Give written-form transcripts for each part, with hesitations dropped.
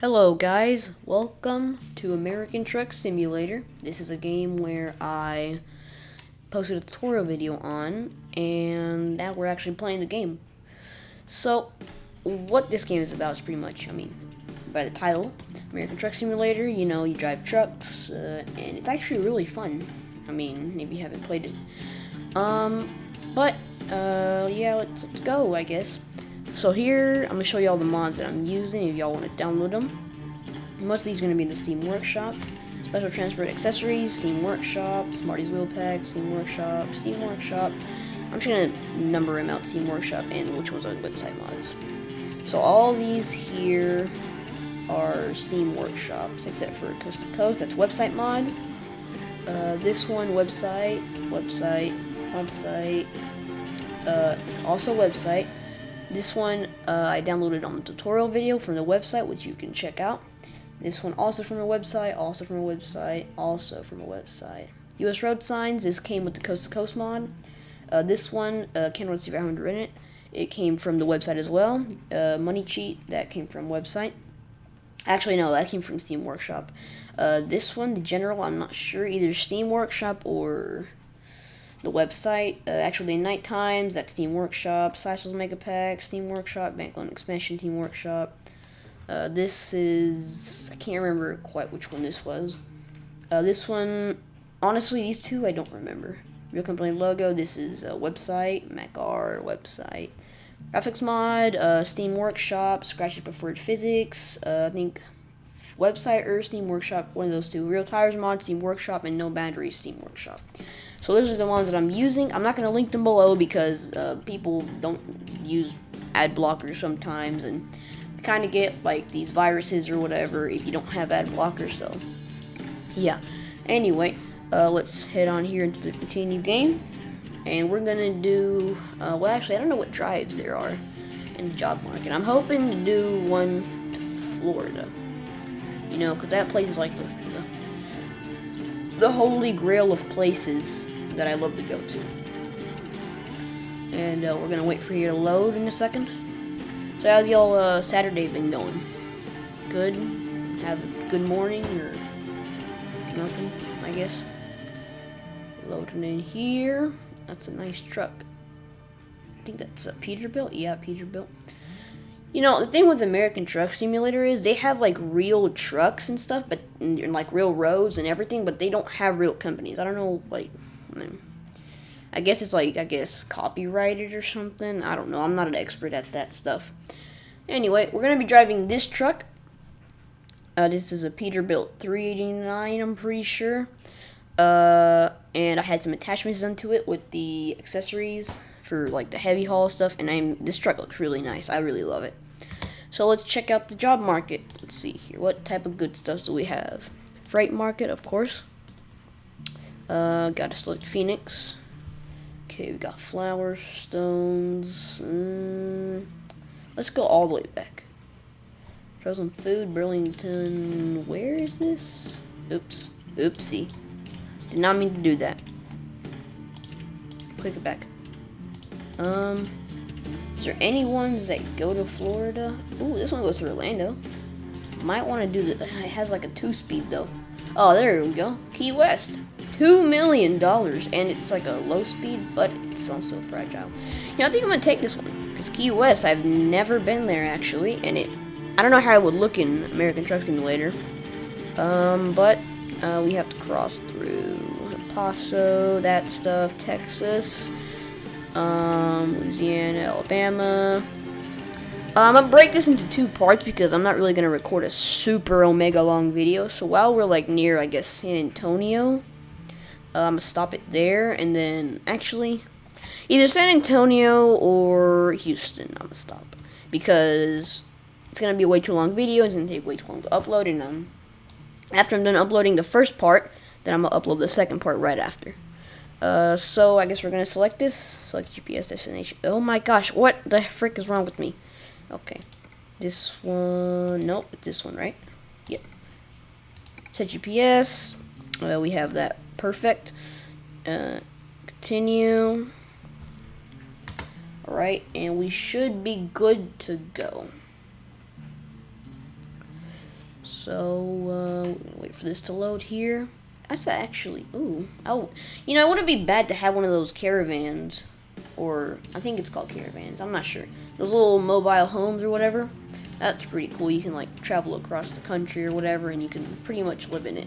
Hello guys, welcome to American Truck Simulator. This is a game where I posted a tutorial video on, and now we're actually playing the game. So, what this game is about is pretty much, by the title, American Truck Simulator, you know, you drive trucks, and it's actually really fun. If you haven't played it. Yeah, let's go, I guess. So here, I'm going to show you all the mods that I'm using if y'all want to download them. Most of these are going to be in the Steam Workshop. Special Transport Accessories, Steam Workshop, Smarties Wheel Pack, Steam Workshop, Steam Workshop. I'm just going to number them out, Steam Workshop, and which ones are the website mods. So all these here are Steam Workshops, except for Coast to Coast, that's website mod. This one, website, also website. This one I downloaded on the tutorial video from the website, which you can check out. This one also from a website, also from a website, also from a website. US road signs, this came with the Coast to Coast mod. This one, Canada see if I haven't written it. It came from the website as well. Money cheat, that came from website. Actually, no, that came from Steam Workshop. This one, the general, I'm not sure, either Steam Workshop or the website. Actually, night times, that's Steam Workshop. Slashes Mega Pack, Steam Workshop. Bank Loan Expansion, Steam Workshop. This is, I can't remember quite which one this was. This one, honestly, these two I don't remember. Real company logo, this is a website, MacR website. Graphics mod, Steam Workshop, Scratch's Preferred Physics, I think website or Steam Workshop, one of those two. Real Tires mod, Steam Workshop, and No Batteries, Steam Workshop. So those are the ones that I'm using. I'm not going to link them below because people don't use ad blockers sometimes, and kind of get like these viruses or whatever if you don't have ad blockers. So yeah, anyway, let's head on here into the continue game, and we're gonna do well, actually I don't know what drives there are in the job market. I'm hoping to do one to Florida, you know, because that place is like the holy grail of places that I love to go to. And we're gonna wait for here to load in a second. So how's y'all Saturday been going? Good? Have a good morning or nothing, I guess? Loading in here. That's a nice truck. I think that's a Peterbilt. Yeah, Peterbilt. You know, the thing with American Truck Simulator is they have like real trucks and stuff, but and like real roads and everything, but they don't have real companies. I don't know, like, I guess it's like, copyrighted or something. I don't know. I'm not an expert at that stuff. Anyway, we're going to be driving this truck. This is a Peterbilt 389, I'm pretty sure. And I had some attachments done to it with the accessories for like the heavy haul stuff. And this truck looks really nice. I really love it. So let's check out the job market. Let's see here. What type of good stuff do we have? Freight market, of course. Got to select Phoenix. Okay, we got flowers, stones. Let's go all the way back. Frozen food, Burlington. Where is this? Oops. Oopsie. Did not mean to do that. Click it back. Is there any ones that go to Florida? Ooh, this one goes to Orlando. Might want to do the. It has like a 2-speed though. Oh, there we go. Key West. $2 million, and it's like a low speed, but it's also fragile. You know, I think I'm gonna take this one because Key West, I've never been there actually, and I don't know how it would look in American Truck Simulator. But we have to cross through El Paso, that stuff, Texas, Louisiana, Alabama. I'm gonna break this into 2 parts because I'm not really gonna record a super omega long video. So while we're like near, I guess, San Antonio, I'm gonna stop it there, and then actually either San Antonio or Houston I'm gonna stop because it's gonna be a way too long video. It's gonna take way too long to upload, and after I'm done uploading the first part, then I'm gonna upload the second part right after. So I guess we're gonna select GPS destination. Oh my gosh, what the frick is wrong with me? Okay, this one, nope, it's this one, right? Yep. Set GPS. We have that. Perfect. Continue. Alright, and we should be good to go. So we're gonna wait for this to load here. That's actually, ooh, oh, you know, it wouldn't be bad to have one of those caravans, or I think it's called caravans. I'm not sure. Those little mobile homes or whatever. That's pretty cool. You can like travel across the country or whatever, and you can pretty much live in it.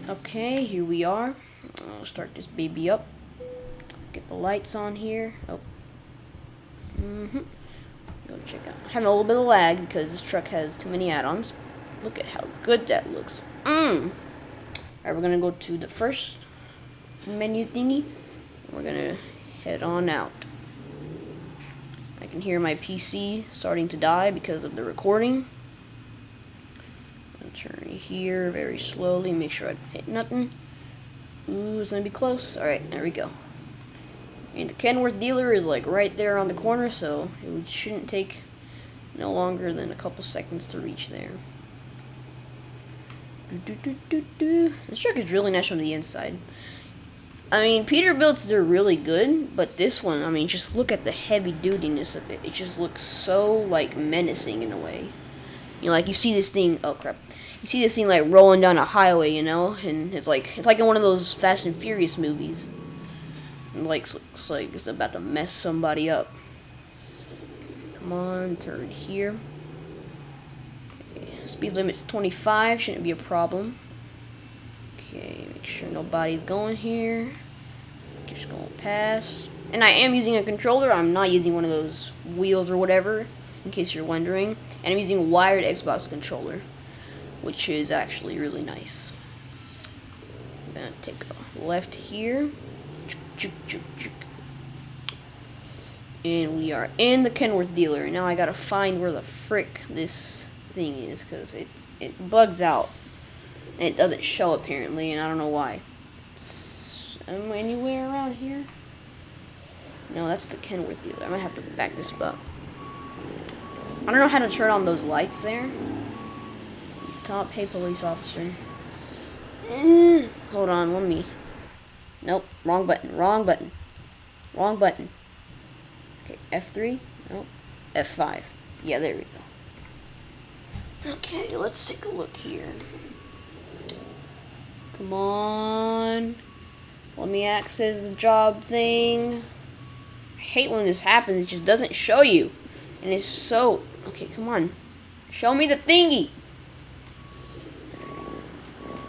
Okay, here we are. I'll start this baby up. Get the lights on here. Oh. Go check out. I'm having a little bit of lag because this truck has too many add-ons. Look at how good that looks. Alright, we're gonna go to the first menu thingy. We're gonna head on out. I can hear my PC starting to die because of the recording. I'll turn here very slowly, make sure I don't hit nothing. Ooh, it's gonna be close. Alright, there we go. And the Kenworth dealer is like right there on the corner, so it shouldn't take no longer than a couple seconds to reach there. This truck is really nice from the inside. I mean, Peterbilt's, they're really good, but this one, I mean, just look at the heavy dutiness of it. It just looks so, like, menacing in a way. You know, like, you see this thing, oh crap. You see this thing, like, rolling down a highway, you know, and it's like in one of those Fast and Furious movies. And, like, looks like it's about to mess somebody up. Come on, turn here. Speed limit's 25, shouldn't be a problem. Okay, make sure nobody's going here. Just going past. And I am using a controller, I'm not using one of those wheels or whatever, in case you're wondering. And I'm using a wired Xbox controller, which is actually really nice. I'm gonna take a left here. And we are in the Kenworth dealer. Now I gotta find where the frick this thing is, because it bugs out and it doesn't show apparently, and I don't know why. Am I anywhere around here? No, that's the Kenworth dealer. I might have to back this up. I don't know how to turn on those lights there. Top, hey police officer. Hold on, let me. Nope, wrong button, wrong button. Wrong button. Okay, F3? Nope. F5. Yeah, there we go. Okay, let's take a look here. Come on. Let me access the job thing. I hate when this happens, it just doesn't show you. And it's so... Okay, come on. Show me the thingy.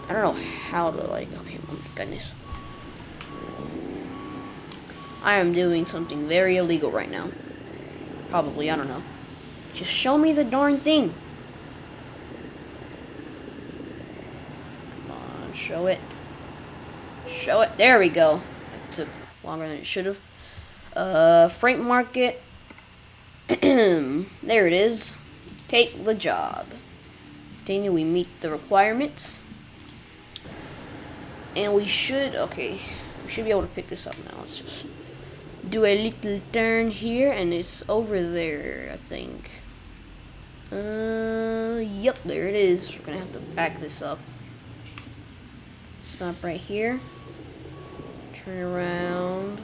I don't know how to, like... Okay, oh my goodness. I am doing something very illegal right now. Probably, I don't know. Just show me the darn thing. Come on, show it. Show it. There we go. It took longer than it should have. Freight market. There it is. Take the job. Continue, we meet the requirements. And we should, okay, we should be able to pick this up now. Let's just do a little turn here, and it's over there, I think. Yep, there it is. We're gonna have to back this up. Stop right here. Turn around.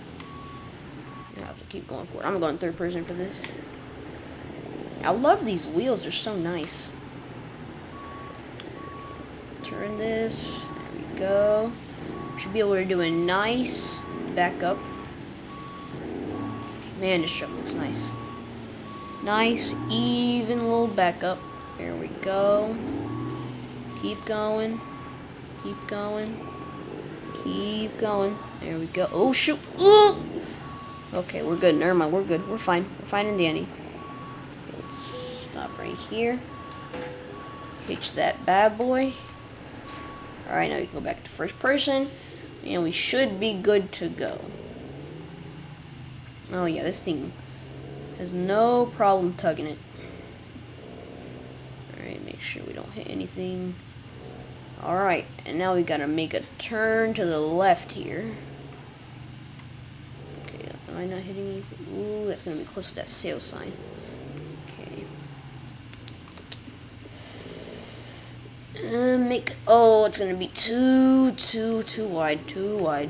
I have to keep going forward. I'm going third person for this. I love these wheels, they're so nice. Turn this. There we go. Should be able to do a nice back up. Man, this truck looks nice. Nice, even little back up. There we go. Keep going. Keep going. Keep going. There we go. Oh, shoot. Ooh! Okay, we're good. Never mind. We're good. We're fine. We're fine and dandy. Let's stop right here. Hitch that bad boy. Alright, now you can go back to first person. And we should be good to go. Oh yeah, this thing has no problem tugging it. Alright, make sure we don't hit anything. Alright, and now we gotta make a turn to the left here. Okay, am I not hitting anything? Ooh, that's gonna be close with that sales sign. Okay. Oh, it's gonna be too wide, too wide.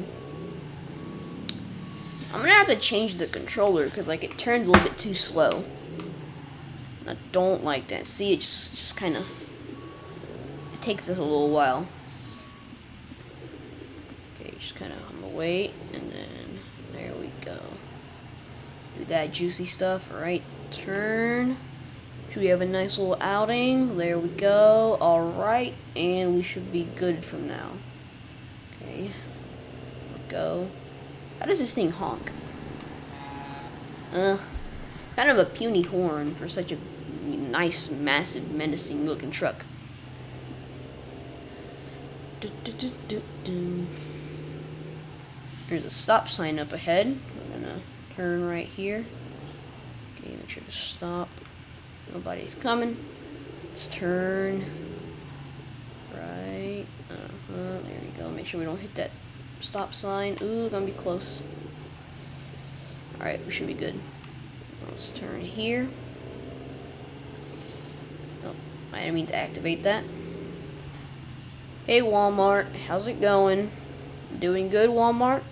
I'm gonna have to change the controller because like it turns a little bit too slow. I don't like that. See, it just kind of, it takes us a little while. Okay, just kind of, I'm gonna wait, and then there we go. Do that juicy stuff. Alright, turn. Should we have a nice little outing? There we go. Alright, and we should be good from now. Okay, go. How does this thing honk? Kind of a puny horn for such a nice, massive, menacing looking truck. There's a stop sign up ahead. We're gonna turn right here. Okay, make sure to stop. Nobody's coming. Let's turn right. There we go. Make sure we don't hit that stop sign. Ooh, gonna be close. Alright, we should be good. Let's turn here. Oh, I didn't mean to activate that. Hey Walmart, how's it going? Doing good, Walmart?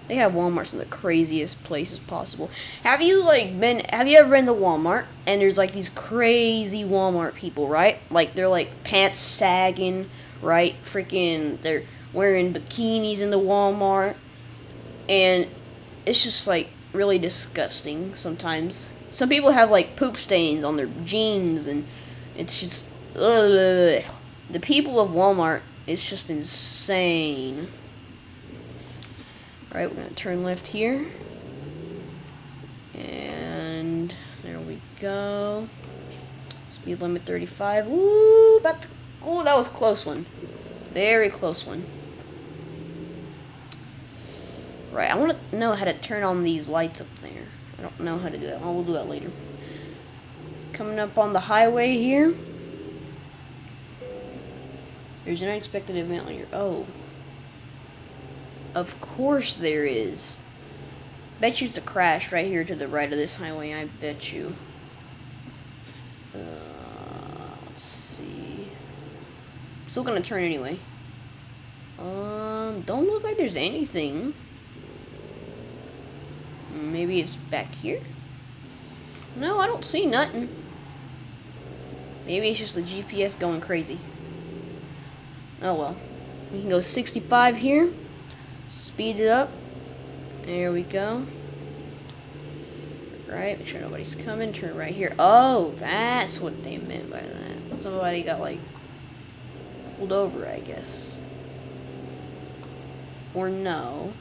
They have Walmarts in the craziest places possible. Have you ever been to Walmart and there's like these crazy Walmart people, right? Like they're like pants sagging, right? Freaking they're wearing bikinis in the Walmart, and it's just like really disgusting sometimes. Some people have like poop stains on their jeans, and it's just ugh. The people of Walmart, it's just insane. Alright, we're gonna turn left here. And there we go. Speed limit 35. Woo! That was a close one. Very close one. Right, I want to know how to turn on these lights up there. I don't know how to do that. We'll do that later. Coming up on the highway here. There's an unexpected event on your... Oh. Of course there is. Bet you it's a crash right here to the right of this highway. I bet you. Let's see. Still gonna turn anyway. Don't look like there's anything. Maybe it's back here? No, I don't see nothing. Maybe it's just the GPS going crazy. Oh well. We can go 65 here. Speed it up. There we go. Right, make sure nobody's coming. Turn right here. Oh, that's what they meant by that. Somebody got like pulled over, I guess. Or no.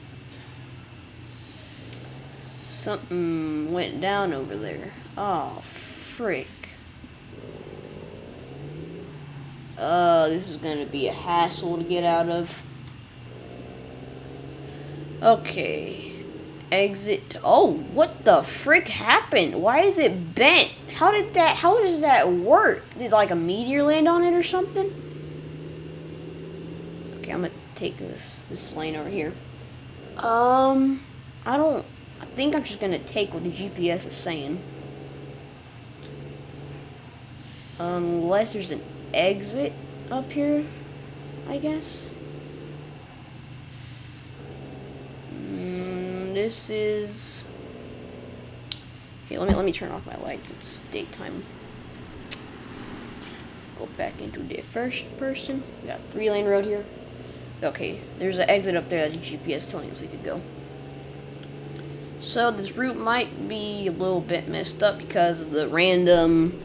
Something went down over there. Oh, frick. This is gonna be a hassle to get out of. Okay. Exit. Oh, what the frick happened? Why is it bent? How does that work? Did like a meteor land on it or something? Okay, I'm gonna take this lane over here. I think I'm just gonna take what the GPS is saying. Unless there's an exit up here, I guess. This is... Okay, let me turn off my lights. It's daytime. Go back into the first person. We got 3-lane road here. Okay, there's an exit up there that the GPS is telling us we could go. So this route might be a little bit messed up because of the random,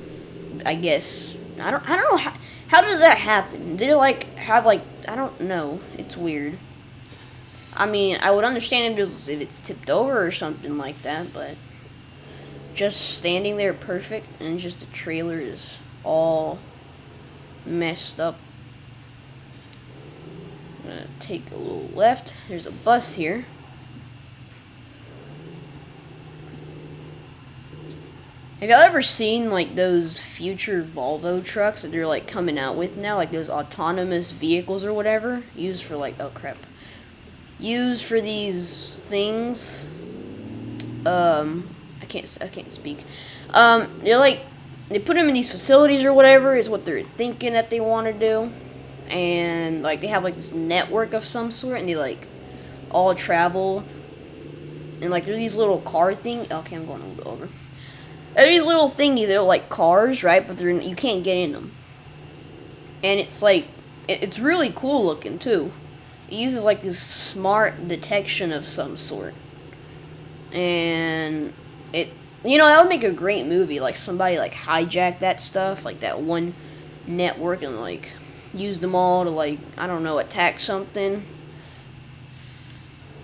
I guess, I don't know, how does that happen? Did it like have like, I don't know, it's weird. I mean, I would understand if it's tipped over or something like that, but just standing there perfect and just the trailer is all messed up. I'm gonna take a little left. There's a bus here. Have y'all ever seen like those future Volvo trucks that they're like coming out with now, like those autonomous vehicles or whatever, used for like, oh crap, used for these things? I can't speak. They're like, they put them in these facilities or whatever is what they're thinking that they want to do, and like they have like this network of some sort, and they like all travel, and like they're these little car thing. Okay, I'm going a little bit over. They're these little thingies. They're like cars, right? But you can't get in them. And it's like it's really cool looking too. It uses like this smart detection of some sort, and it that would make a great movie. Like somebody like hijack that stuff, like that one network, and like use them all to like I don't know attack something.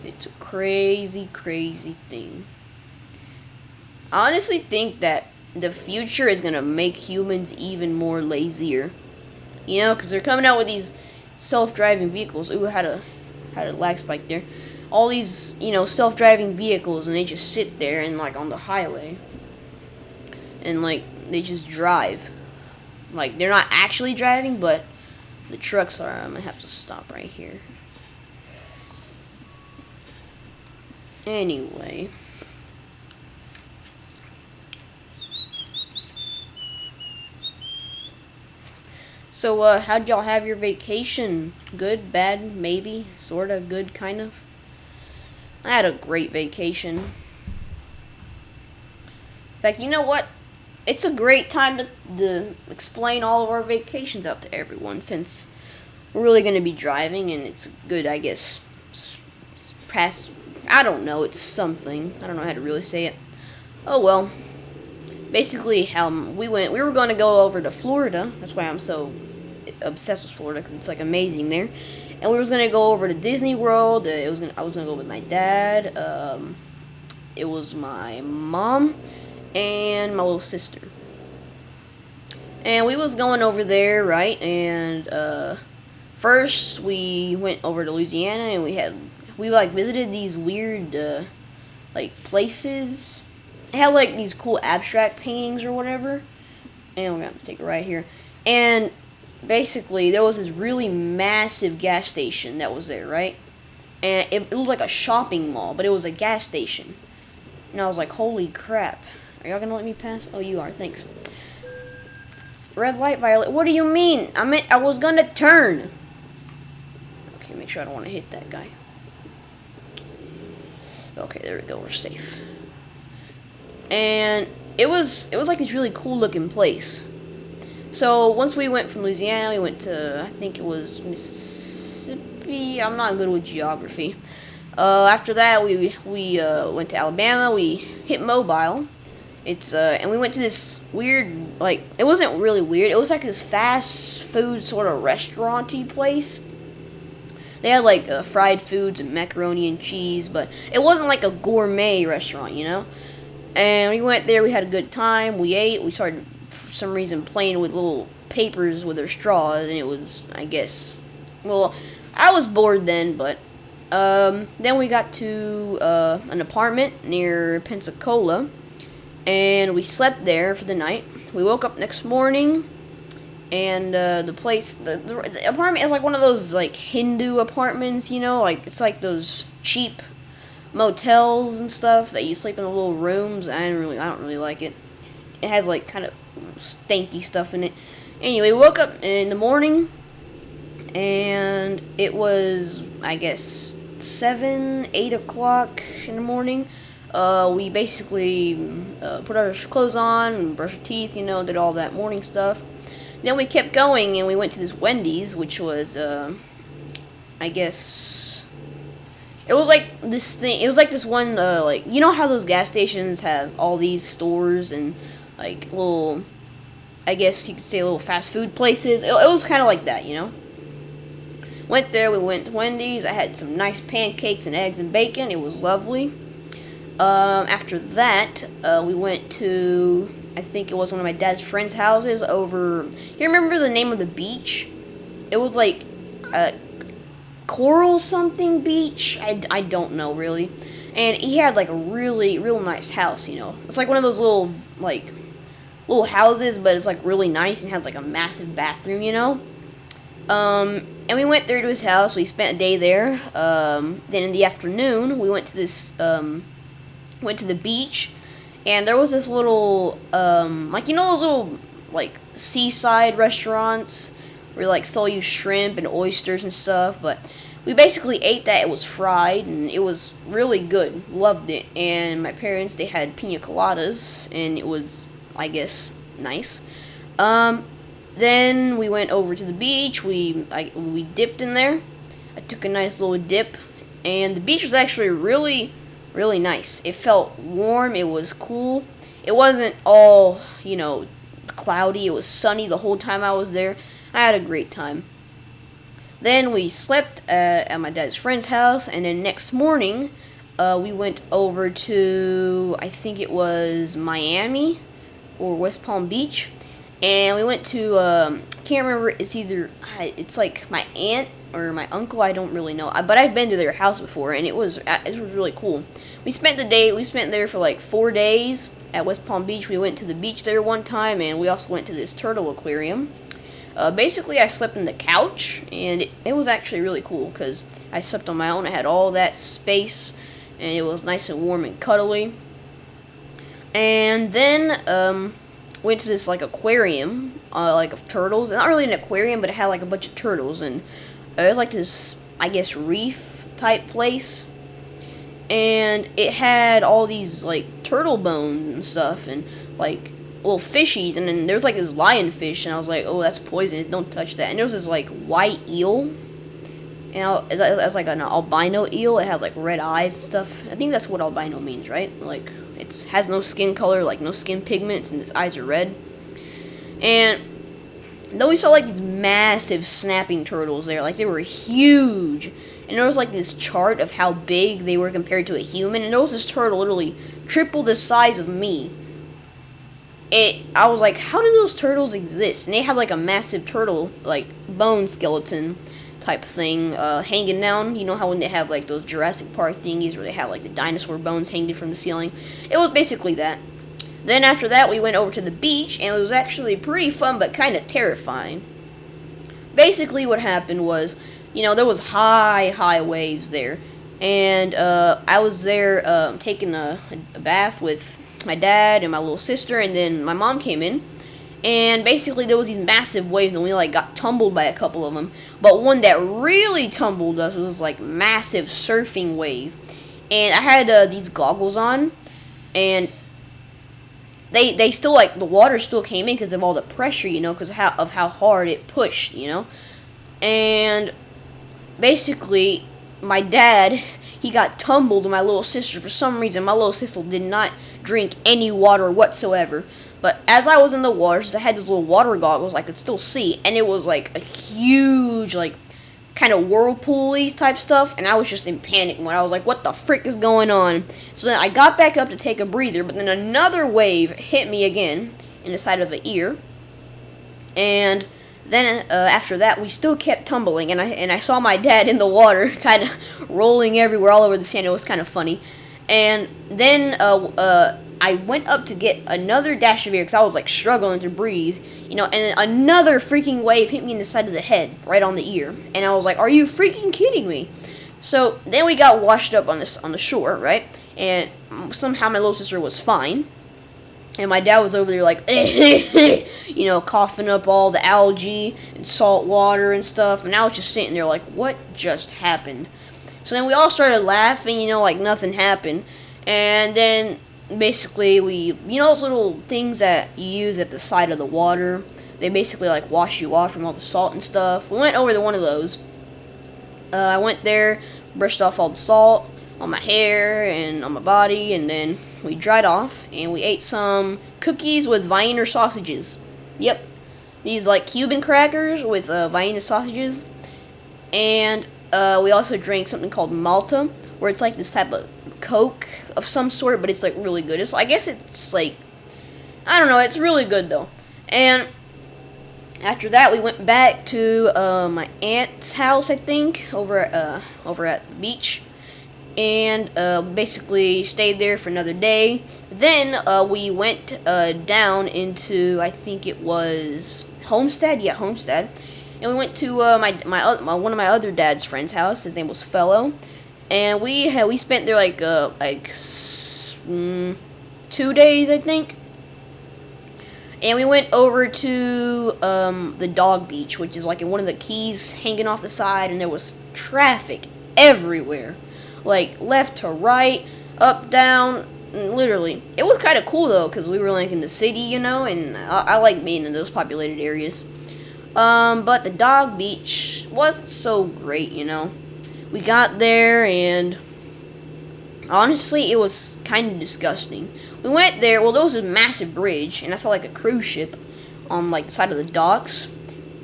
It's a crazy, crazy thing. I honestly think that the future is gonna make humans even more lazier. Because they're coming out with these self-driving vehicles. Ooh, had a lag spike there. All these, self-driving vehicles, and they just sit there and like on the highway, and like they just drive. Like they're not actually driving, but the trucks are. I'm gonna have to stop right here. Anyway. So, how'd y'all have your vacation? Good, bad, maybe, sorta, good, kind of? I had a great vacation. In fact, you know what? It's a great time to explain all of our vacations out to everyone, since we're really going to be driving, and it's good, I guess, past, I don't know, it's something. I don't know how to really say it. Oh, well. Basically, we were going to go over to Florida. That's why I'm so obsessed with Florida, because it's like amazing there. And we was gonna go over to Disney World. I was gonna go with my dad. It was my mom and my little sister. And we was going over there, right? And first we went over to Louisiana, and we like visited these weird like places. It had like these cool abstract paintings or whatever. And we're gonna take it right here. And basically, there was this really massive gas station that was there, right? And it looked like a shopping mall, but it was a gas station. And I was like, holy crap. Are y'all gonna let me pass? Oh, you are. Thanks. Red light, violet. What do you mean? I was gonna turn. Okay, make sure I don't want to hit that guy. Okay, there we go. We're safe. And it was like this really cool looking place. So once we went from Louisiana, we went to, I think it was Mississippi. I'm not good with geography. After that, we went to Alabama. We hit Mobile. And we went to this weird, like, it wasn't really weird. It was like this fast food sort of restaurant-y place. They had like fried foods and macaroni and cheese, but it wasn't like a gourmet restaurant, And we went there. We had a good time. We ate. We started, for some reason, playing with little papers with our straws, and it was, I guess, well, I was bored then, but then we got to an apartment near Pensacola, and we slept there for the night. We woke up next morning, and the place, the apartment is like one of those like Hindu apartments, like it's like those cheap motels and stuff that you sleep in the little rooms. I don't really like it. It has like kind of stanky stuff in it. Anyway, we woke up in the morning, and it was, I guess, 7, 8 o'clock in the morning. We basically put our clothes on and brushed our teeth, did all that morning stuff. Then we kept going, and we went to this Wendy's, which was, I guess, it was like this thing. It was like this one, like, you know how those gas stations have all these stores and like little, I guess you could say little fast food places. It was kind of like that, Went there. We went to Wendy's. I had some nice pancakes and eggs and bacon. It was lovely. After that, we went to, I think it was one of my dad's friends' houses over. You remember the name of the beach? It was like Coral something Beach. I don't know really. And he had like a real nice house. It's like one of those little houses, but it's like really nice and has like a massive bathroom. And we went there to his house. We spent a day there. Then in the afternoon, we went to the beach, and there was this little, those little, like, seaside restaurants where, like, sell you shrimp and oysters and stuff, but we basically ate that. It was fried, and it was really good. Loved it. And my parents, they had pina coladas, and it was, I guess, nice. Then we went over to the beach. We dipped in there. I took a nice little dip, and the beach was actually really, really nice. It felt warm. It was cool. It wasn't all, cloudy. It was sunny the whole time I was there. I had a great time. Then we slept at my dad's friend's house, and then next morning, we went over to, I think it was Miami or West Palm Beach, and we went to, can't remember, it's like my aunt or my uncle, I don't really know, but I've been to their house before, and it was really cool. We spent there for like 4 days at West Palm Beach. We went to the beach there one time, and we also went to this turtle aquarium. Basically, I slept in the couch, and it was actually really cool because I slept on my own. I had all that space, and it was nice and warm and cuddly. And then went to this like aquarium, like of turtles. Not really an aquarium, but it had like a bunch of turtles, and it was like this, I guess, reef type place. And it had all these like turtle bones and stuff, and like little fishies, and then there's like this lionfish, and I was like, oh, that's poisonous, don't touch that. And there was this like white eel, and it was like an albino eel. It had like red eyes and stuff. I think that's what albino means, right? Like it has no skin color, like no skin pigments, and its eyes are red. And then we saw like these massive snapping turtles there, like they were huge. And there was like this chart of how big they were compared to a human, and there was this turtle literally triple the size of me. I was like, how do those turtles exist? And they had like a massive turtle, like bone skeleton type thing, hanging down. You know how when they have like those Jurassic Park thingies where they have like the dinosaur bones hanging from the ceiling? It was basically that. Then after that, we went over to the beach, and it was actually pretty fun, but kind of terrifying. Basically, what happened was, there was high waves there, and I was there taking a bath with my dad and my little sister, and then my mom came in, and basically there was these massive waves, and we like got tumbled by a couple of them. But one that really tumbled us was like massive surfing wave, and I had these goggles on, and they still, like, the water still came in because of all the pressure, because of how hard it pushed, and basically my dad, he got tumbled, and my little sister, for some reason, my little sister did not drink any water whatsoever. But as I was in the water, since I had these little water goggles, I could still see, and it was like a huge, like, kind of whirlpool-y type stuff, and I was just in panic mode. I was like, what the frick is going on? So then I got back up to take a breather, but then another wave hit me again in the side of the ear, and then after that, we still kept tumbling, and I saw my dad in the water, kind of rolling everywhere, all over the sand. It was kind of funny. And then I went up to get another dash of air because I was like struggling to breathe, and then another freaking wave hit me in the side of the head, right on the ear. And I was like, "Are you freaking kidding me?" So then we got washed up on the shore, right? And somehow my little sister was fine. And my dad was over there like, coughing up all the algae and salt water and stuff. And I was just sitting there like, what just happened? So then we all started laughing, like nothing happened. And then basically those little things that you use at the side of the water, they basically like wash you off from all the salt and stuff. We went over to one of those. I went there, brushed off all the salt on my hair and on my body, and then we dried off, and we ate some cookies with Vienna sausages. Yep. These, like, Cuban crackers with Vienna sausages. And we also drank something called Malta, where it's like this type of Coke of some sort, but it's, like, really good. I guess it's, like, I don't know, it's really good, though. And after that, we went back to my aunt's house, I think, over at the beach. And basically stayed there for another day. Then we went down into, I think it was Homestead. Yeah, Homestead. And we went to one of my other dad's friend's house. His name was Fellow, and we spent there like 2 days, I think. And we went over to the dog beach, which is like in one of the keys hanging off the side, and there was traffic everywhere, like left to right, up, down, literally. It was kind of cool though, because we were like in the city, you know, and I like being in those populated areas. But the dog beach wasn't so great, you know. We got there, and honestly, it was kind of disgusting. We went there. Well, there was a massive bridge, and I saw like a cruise ship on like the side of the docks,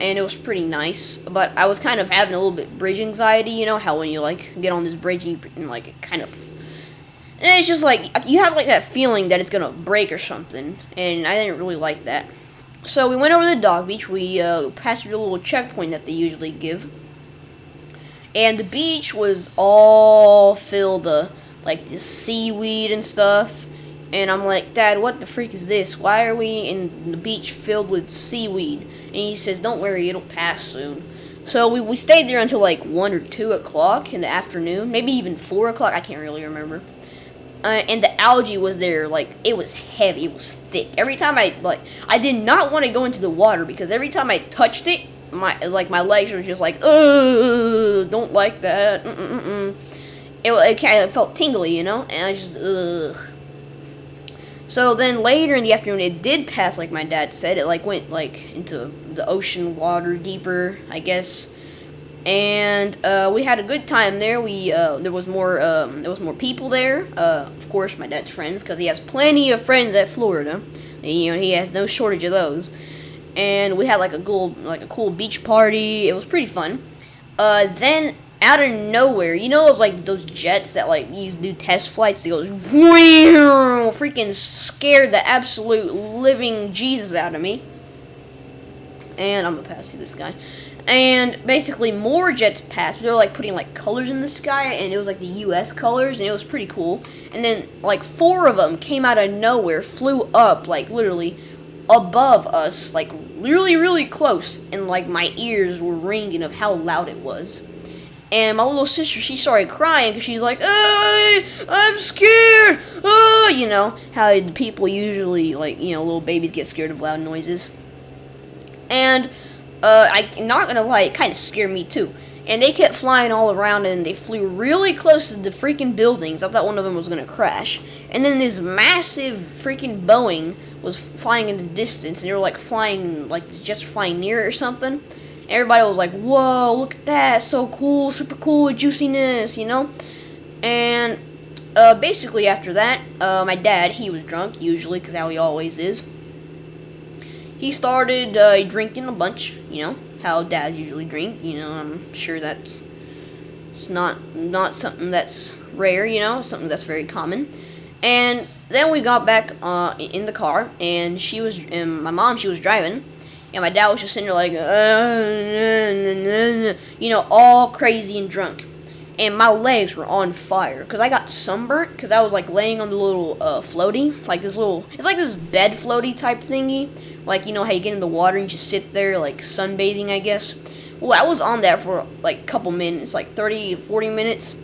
and it was pretty nice. But I was kind of having a little bit bridge anxiety. You know how when you like get on this bridge and like it kind of, and it's just like you have like that feeling that it's gonna break or something, and I didn't really like that. So we went over to the dog beach. We passed through a little checkpoint that they usually give, and the beach was all filled like this seaweed and stuff. And I'm like, Dad, what the freak is this? Why are we in the beach filled with seaweed? And he says, don't worry, it'll pass soon. So we stayed there until like 1 or 2 o'clock in the afternoon, maybe even 4 o'clock, I can't really remember. And the algae was there, like, it was heavy, it was thick. Every time I did not want to go into the water, because every time I touched it, my legs were just like, ugh, don't like that, It kind of felt tingly, you know, and I just, ugh. So then later in the afternoon, it did pass, like my dad said. It like went like into the ocean water deeper, I guess. And we had a good time there. There was more people there. Of course, my dad's friends, because he has plenty of friends at Florida. You know, he has no shortage of those. And we had like a cool beach party. It was pretty fun. Then out of nowhere, you know, those jets that like you do test flights. It goes whoosh, freaking scared the absolute living Jesus out of me. And I'm gonna pass through this guy. And basically more jets passed. They were like putting like colors in the sky, and it was like the U.S. colors, and it was pretty cool. And then like 4 of them came out of nowhere, flew up like literally above us, like really, really close, and like my ears were ringing of how loud it was. And my little sister, she started crying because she's like, "Hey, I'm scared!" You know how the people usually, like, you know, little babies get scared of loud noises. And I'm not gonna lie, it kind of scared me too. And they kept flying all around, and they flew really close to the freaking buildings. I thought one of them was gonna crash. And then this massive freaking Boeing was flying in the distance, and they were like flying, like just flying near it or something. Everybody was like, whoa, look at that, so cool, super cool, juiciness, you know? And basically after that, my dad, he was drunk, usually, because how he always is. He started drinking a bunch, you know, how dads usually drink, you know. I'm sure it's not something that's rare, you know, something that's very common. And then we got back in the car, and my mom, she was driving. And my dad was just sitting there like, you know, all crazy and drunk. And my legs were on fire because I got sunburnt because I was like laying on the little floaty, like this little, it's like this bed floaty type thingy. Like, you know how you get in the water and just sit there like sunbathing, I guess. Well, I was on that for like a couple minutes, like 30 to 40 minutes.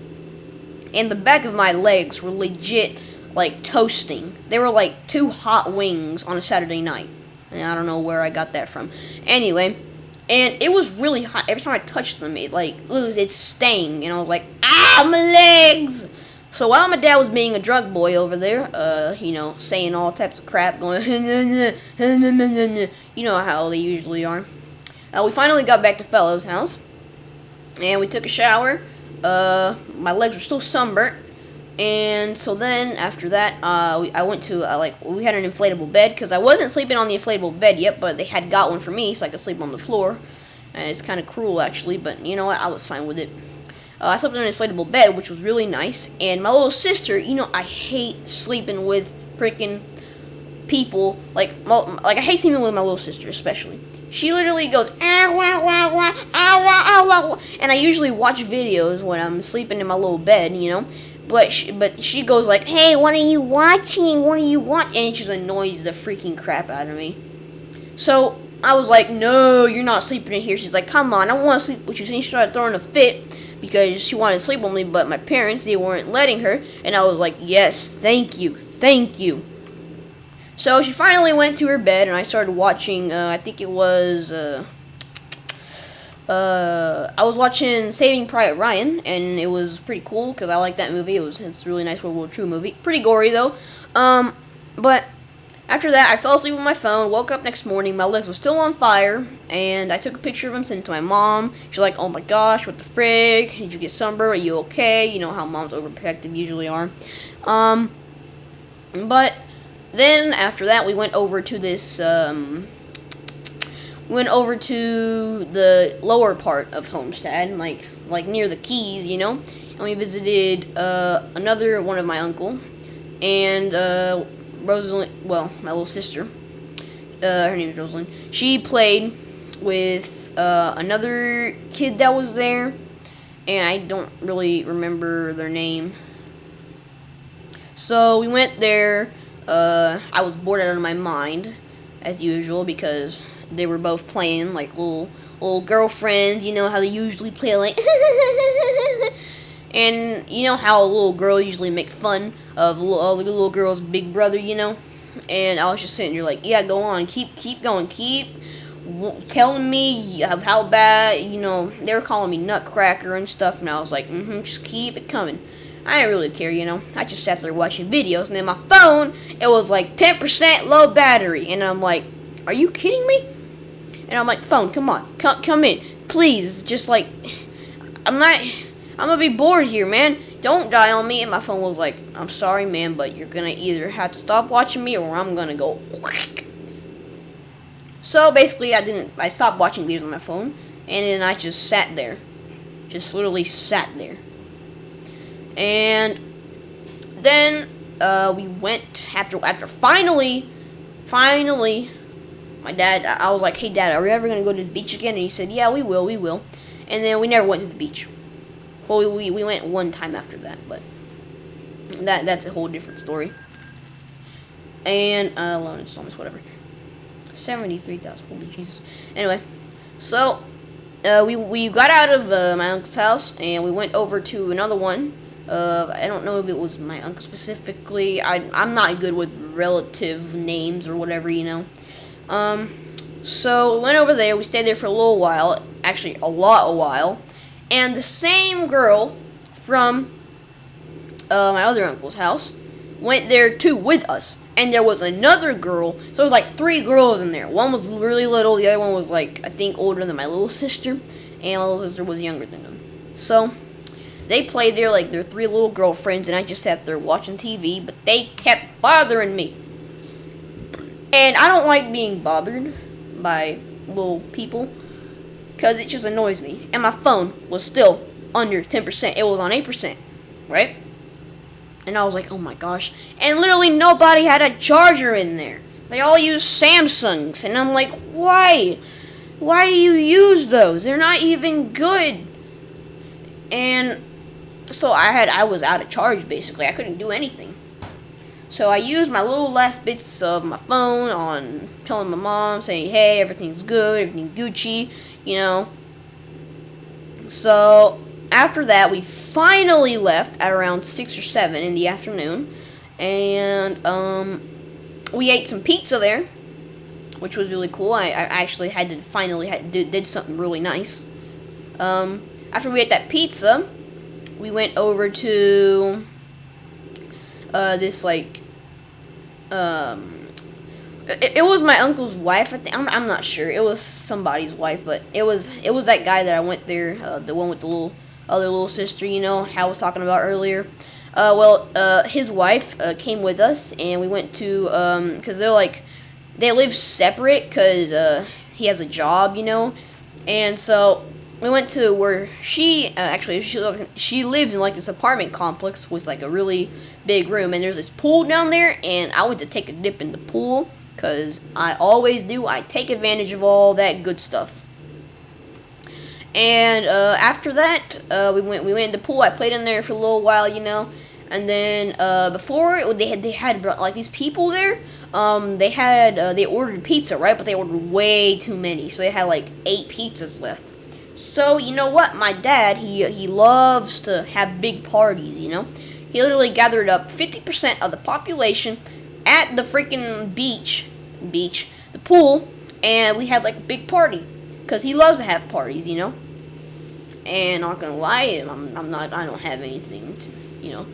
And the back of my legs were legit like toasting. They were like 2 hot wings on a Saturday night. And I don't know where I got that from. Anyway, and it was really hot. Every time I touched them, it stung. And I was like, ah, my legs! So while my dad was being a drunk boy over there, you know, saying all types of crap, going, you know how they usually are. We finally got back to Fellow's house, and we took a shower. My legs were still sunburnt. And so then, after that, I went to, we had an inflatable bed, because I wasn't sleeping on the inflatable bed yet, but they had got one for me, so I could sleep on the floor. And it's kind of cruel, actually, but you know what, I was fine with it. I slept on an inflatable bed, which was really nice. And my little sister, you know, I hate sleeping with freaking people, like I hate sleeping with my little sister, especially. She literally goes, ah, wah, wah, wah, ah, wah, ah, wah. And I usually watch videos when I'm sleeping in my little bed, you know. But she goes like, hey, what are you watching? What are you watching? And she just annoys the freaking crap out of me. So I was like, no, you're not sleeping in here. She's like, come on, I want to sleep with you. So she started throwing a fit because she wanted to sleep with me, but my parents, they weren't letting her. And I was like, yes, thank you, thank you. So she finally went to her bed, and I started watching. I think it was. I was watching Saving Private Ryan, and it was pretty cool because I like that movie. It's a really nice World War II movie. Pretty gory though. But after that, I fell asleep with my phone. Woke up next morning, my legs were still on fire, and I took a picture of them, sent it to my mom. She's like, "Oh my gosh, what the frig? Did you get sunburned? Are you okay?" You know how moms overprotective usually are. But then after that, we went over to this. We went over to the lower part of Homestead, like near the Keys, you know, and we visited another one of my uncle and Rosalind. Well, my little sister. Her name is Rosalind. She played with another kid that was there, and I don't really remember their name. So we went there. I was bored out of my mind, as usual, because they were both playing like little girlfriends. You know how they usually play, like and you know how little girls usually make fun of all the little girls' big brother, you know. And I was just sitting there like, yeah, go on, keep going, keep telling me of how bad, you know. They were calling me Nutcracker and stuff, and I was like, just keep it coming. I didn't really care, you know. I just sat there watching videos, and then my phone, it was like 10% low battery, and I'm like, are you kidding me? And I'm like, phone, come on, come in, please. Just like, I'm gonna be bored here, man. Don't die on me. And my phone was like, I'm sorry, man, but you're gonna either have to stop watching me or I'm gonna go. So basically, I stopped watching videos on my phone, and then I just sat there, just literally sat there. And then we went after finally. My dad, I was like, hey, Dad, are we ever going to go to the beach again? And he said, yeah, we will. And then we never went to the beach. Well, we went one time after that, but that's a whole different story. And, loan installments, whatever. 73,000, holy Jesus. Anyway, so, we got out of my uncle's house, and we went over to another one. I don't know if it was my uncle specifically. I'm not good with relative names or whatever, you know. So we went over there. We stayed there for a little while, actually a while, and the same girl from my other uncle's house went there too with us. And there was another girl, so it was like 3 girls in there. One was really little, the other one was like, I think, older than my little sister, and my little sister was younger than them. So they played there like their 3 little girlfriends, and I just sat there watching TV, but they kept bothering me. And I don't like being bothered by little people, because it just annoys me. And my phone was still under 10%. It was on 8%, right? And I was like, oh my gosh. And literally nobody had a charger in there. They all use Samsungs. And I'm like, why? Why do you use those? They're not even good. And so I was out of charge, basically. I couldn't do anything. So I used my little last bits of my phone on telling my mom, saying, hey, everything's good, everything's Gucci, you know. So after that, we finally left at around 6 or 7 in the afternoon. And we ate some pizza there, which was really cool. I actually did something really nice. After we ate that pizza, we went over to this like it was my uncle's wife. I think I'm not sure. It was somebody's wife, but it was that guy that I went there, the one with the other little sister, you know, Hal was talking about earlier. His wife came with us, and we went to because they live separate because he has a job, you know, and so we went to where she lives in like this apartment complex with like a really big room, and there's this pool down there, and I went to take a dip in the pool because I always do. I take advantage of all that good stuff. And after that, we went in the pool. I played in there for a little while, you know, and then before they had like these people there. They ordered pizza, right? But they ordered way too many, so they had like 8 pizzas left. So, you know what? My dad, he loves to have big parties, you know? He literally gathered up 50% of the population, at the freaking the pool, and we had like a big party, cause he loves to have parties, you know. And not gonna lie, I'm not. I don't have anything to, you know.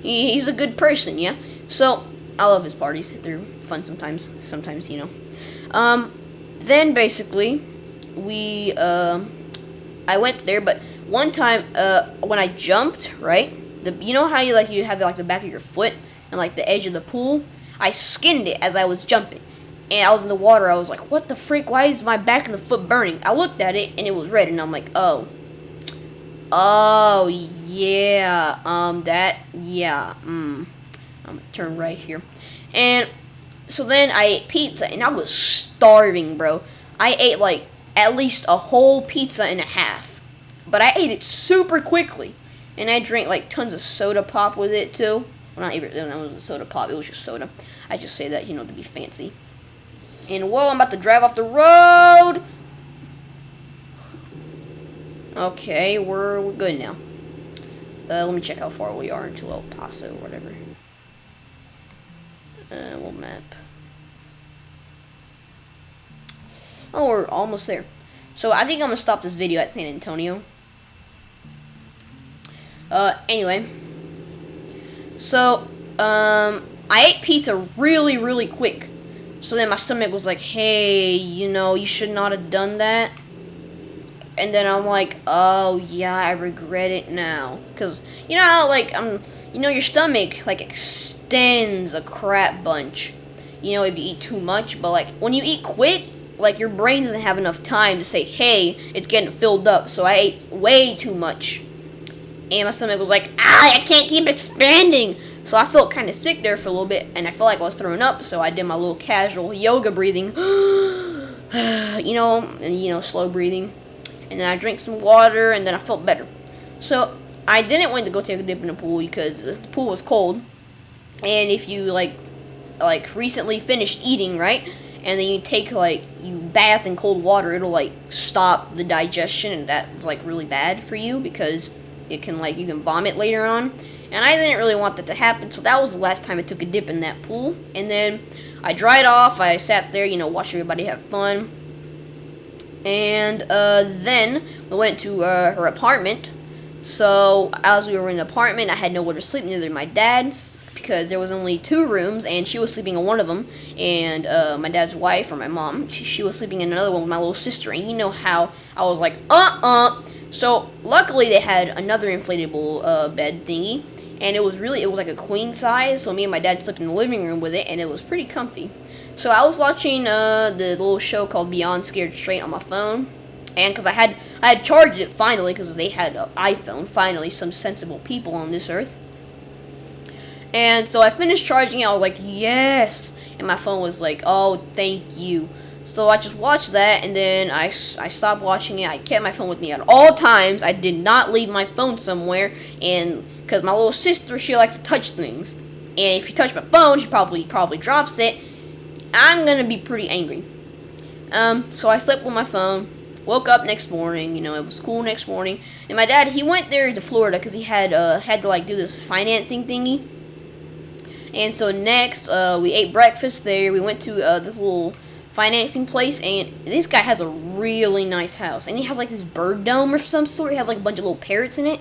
He's a good person, yeah. So I love his parties. They're fun sometimes. Sometimes, you know. Then basically, I went there, but one time, when I jumped, right, you know how you have like the back of your foot and like the edge of the pool, I skinned it as I was jumping, and I was in the water. I was like, what the freak? Why is my back of the foot burning? I looked at it and it was red, and I'm like, oh yeah, I'm gonna turn right here, and so then I ate pizza, and I was starving, bro. I ate like at least a whole pizza and a half, but I ate it super quickly, and I drank like tons of soda pop with it too. Well, not even, it wasn't soda pop, it was just soda. I just say that, you know, to be fancy. And whoa, I'm about to drive off the road. Okay, we're good now. Let me check how far we are into El Paso or whatever. We'll map. Oh, we're almost there. So I think I'm gonna stop this video at San Antonio. Anyway. So, I ate pizza really, really quick. So then my stomach was like, hey, you know, you should not have done that. And then I'm like, oh yeah, I regret it now. Cause you know how like you know, your stomach like extends a crap bunch. You know, if you eat too much, but like when you eat quick, like your brain doesn't have enough time to say, hey, it's getting filled up. So I ate way too much, and my stomach was like, I can't keep expanding. So I felt kind of sick there for a little bit, and I felt like I was throwing up. So I did my little casual yoga breathing, you know, slow breathing. And then I drank some water, and then I felt better. So I didn't want to go take a dip in the pool because the pool was cold. And if you like recently finished eating, right, and then you bath in cold water, it'll like stop the digestion, and that's like really bad for you because it can you can vomit later on. And I didn't really want that to happen, so that was the last time I took a dip in that pool. And then I dried off. I sat there, you know, watched everybody have fun. And then we went to her apartment. So as we were in the apartment, I had nowhere to sleep near my dad's because there was only 2 rooms, and she was sleeping in one of them. And my dad's wife, or my mom, she was sleeping in another one with my little sister. And you know how I was like, So luckily they had another inflatable bed thingy, and it was like a queen size. So me and my dad slept in the living room with it, and it was pretty comfy. So I was watching the little show called Beyond Scared Straight on my phone, and because I had charged it finally because they had an iPhone. Finally, some sensible people on this earth. And so I finished charging it. I was like, yes, and my phone was like, oh, thank you. So I just watched that, and then I stopped watching it. I kept my phone with me at all times. I did not leave my phone somewhere, and because my little sister, she likes to touch things, and if you touch my phone, she probably drops it. I'm gonna be pretty angry. So I slept with my phone. Woke up next morning. You know, it was school next morning. And my dad, he went there to Florida because he had to do this financing thingy. And so next, we ate breakfast there. We went to this little financing place, and this guy has a really nice house, and he has like this bird dome or some sort. He has like a bunch of little parrots in it.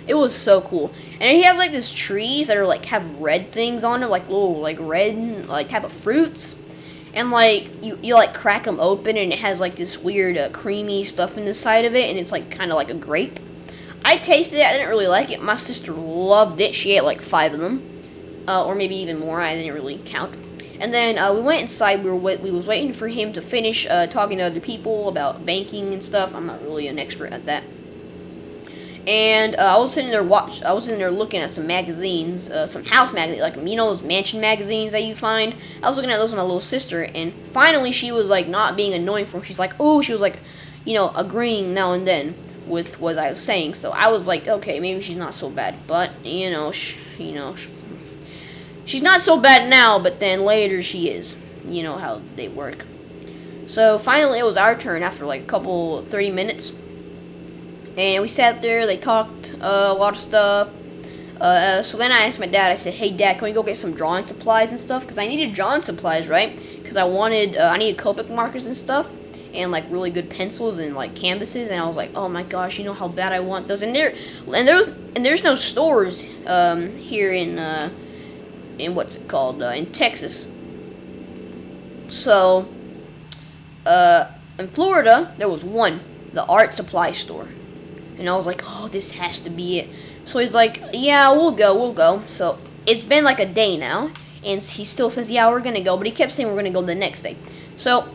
It was so cool. And he has like these trees that are like have red things on them, like little like red like type of fruits. And like you like crack them open, and it has like this weird creamy stuff in the side of it, and it's like kind of like a grape. I tasted it. I didn't really like it. My sister loved it. She ate like 5 of them, or maybe even more. I didn't really count. And then we went inside. We was waiting for him to finish talking to other people about banking and stuff. I'm not really an expert at that. And I was sitting there looking at some magazines, some house magazines, like, you know, those mansion magazines that you find. I was looking at those with my little sister, and finally she was like not being annoying for him. She's like, oh, she was like, you know, agreeing now and then with what I was saying. So I was like, okay, maybe she's not so bad. But you know, she's not so bad now, but then later she is. You know how they work. So finally it was our turn after like 30 minutes. And we sat there, they talked a lot of stuff. So then I asked my dad. I said, "Hey, Dad, can we go get some drawing supplies and stuff? Because I needed drawing supplies, right? Because I needed Copic markers and stuff, and like really good pencils and like canvases." And I was like, "Oh my gosh, you know how bad I want those." And there's no stores here in what's it called in Texas. So in Florida, there was one, the art supply store, and I was like, "Oh, this has to be it." So he's like, "Yeah, we'll go." So it's been like a day now, and he still says, "Yeah, we're gonna go," but he kept saying we're gonna go the next day. So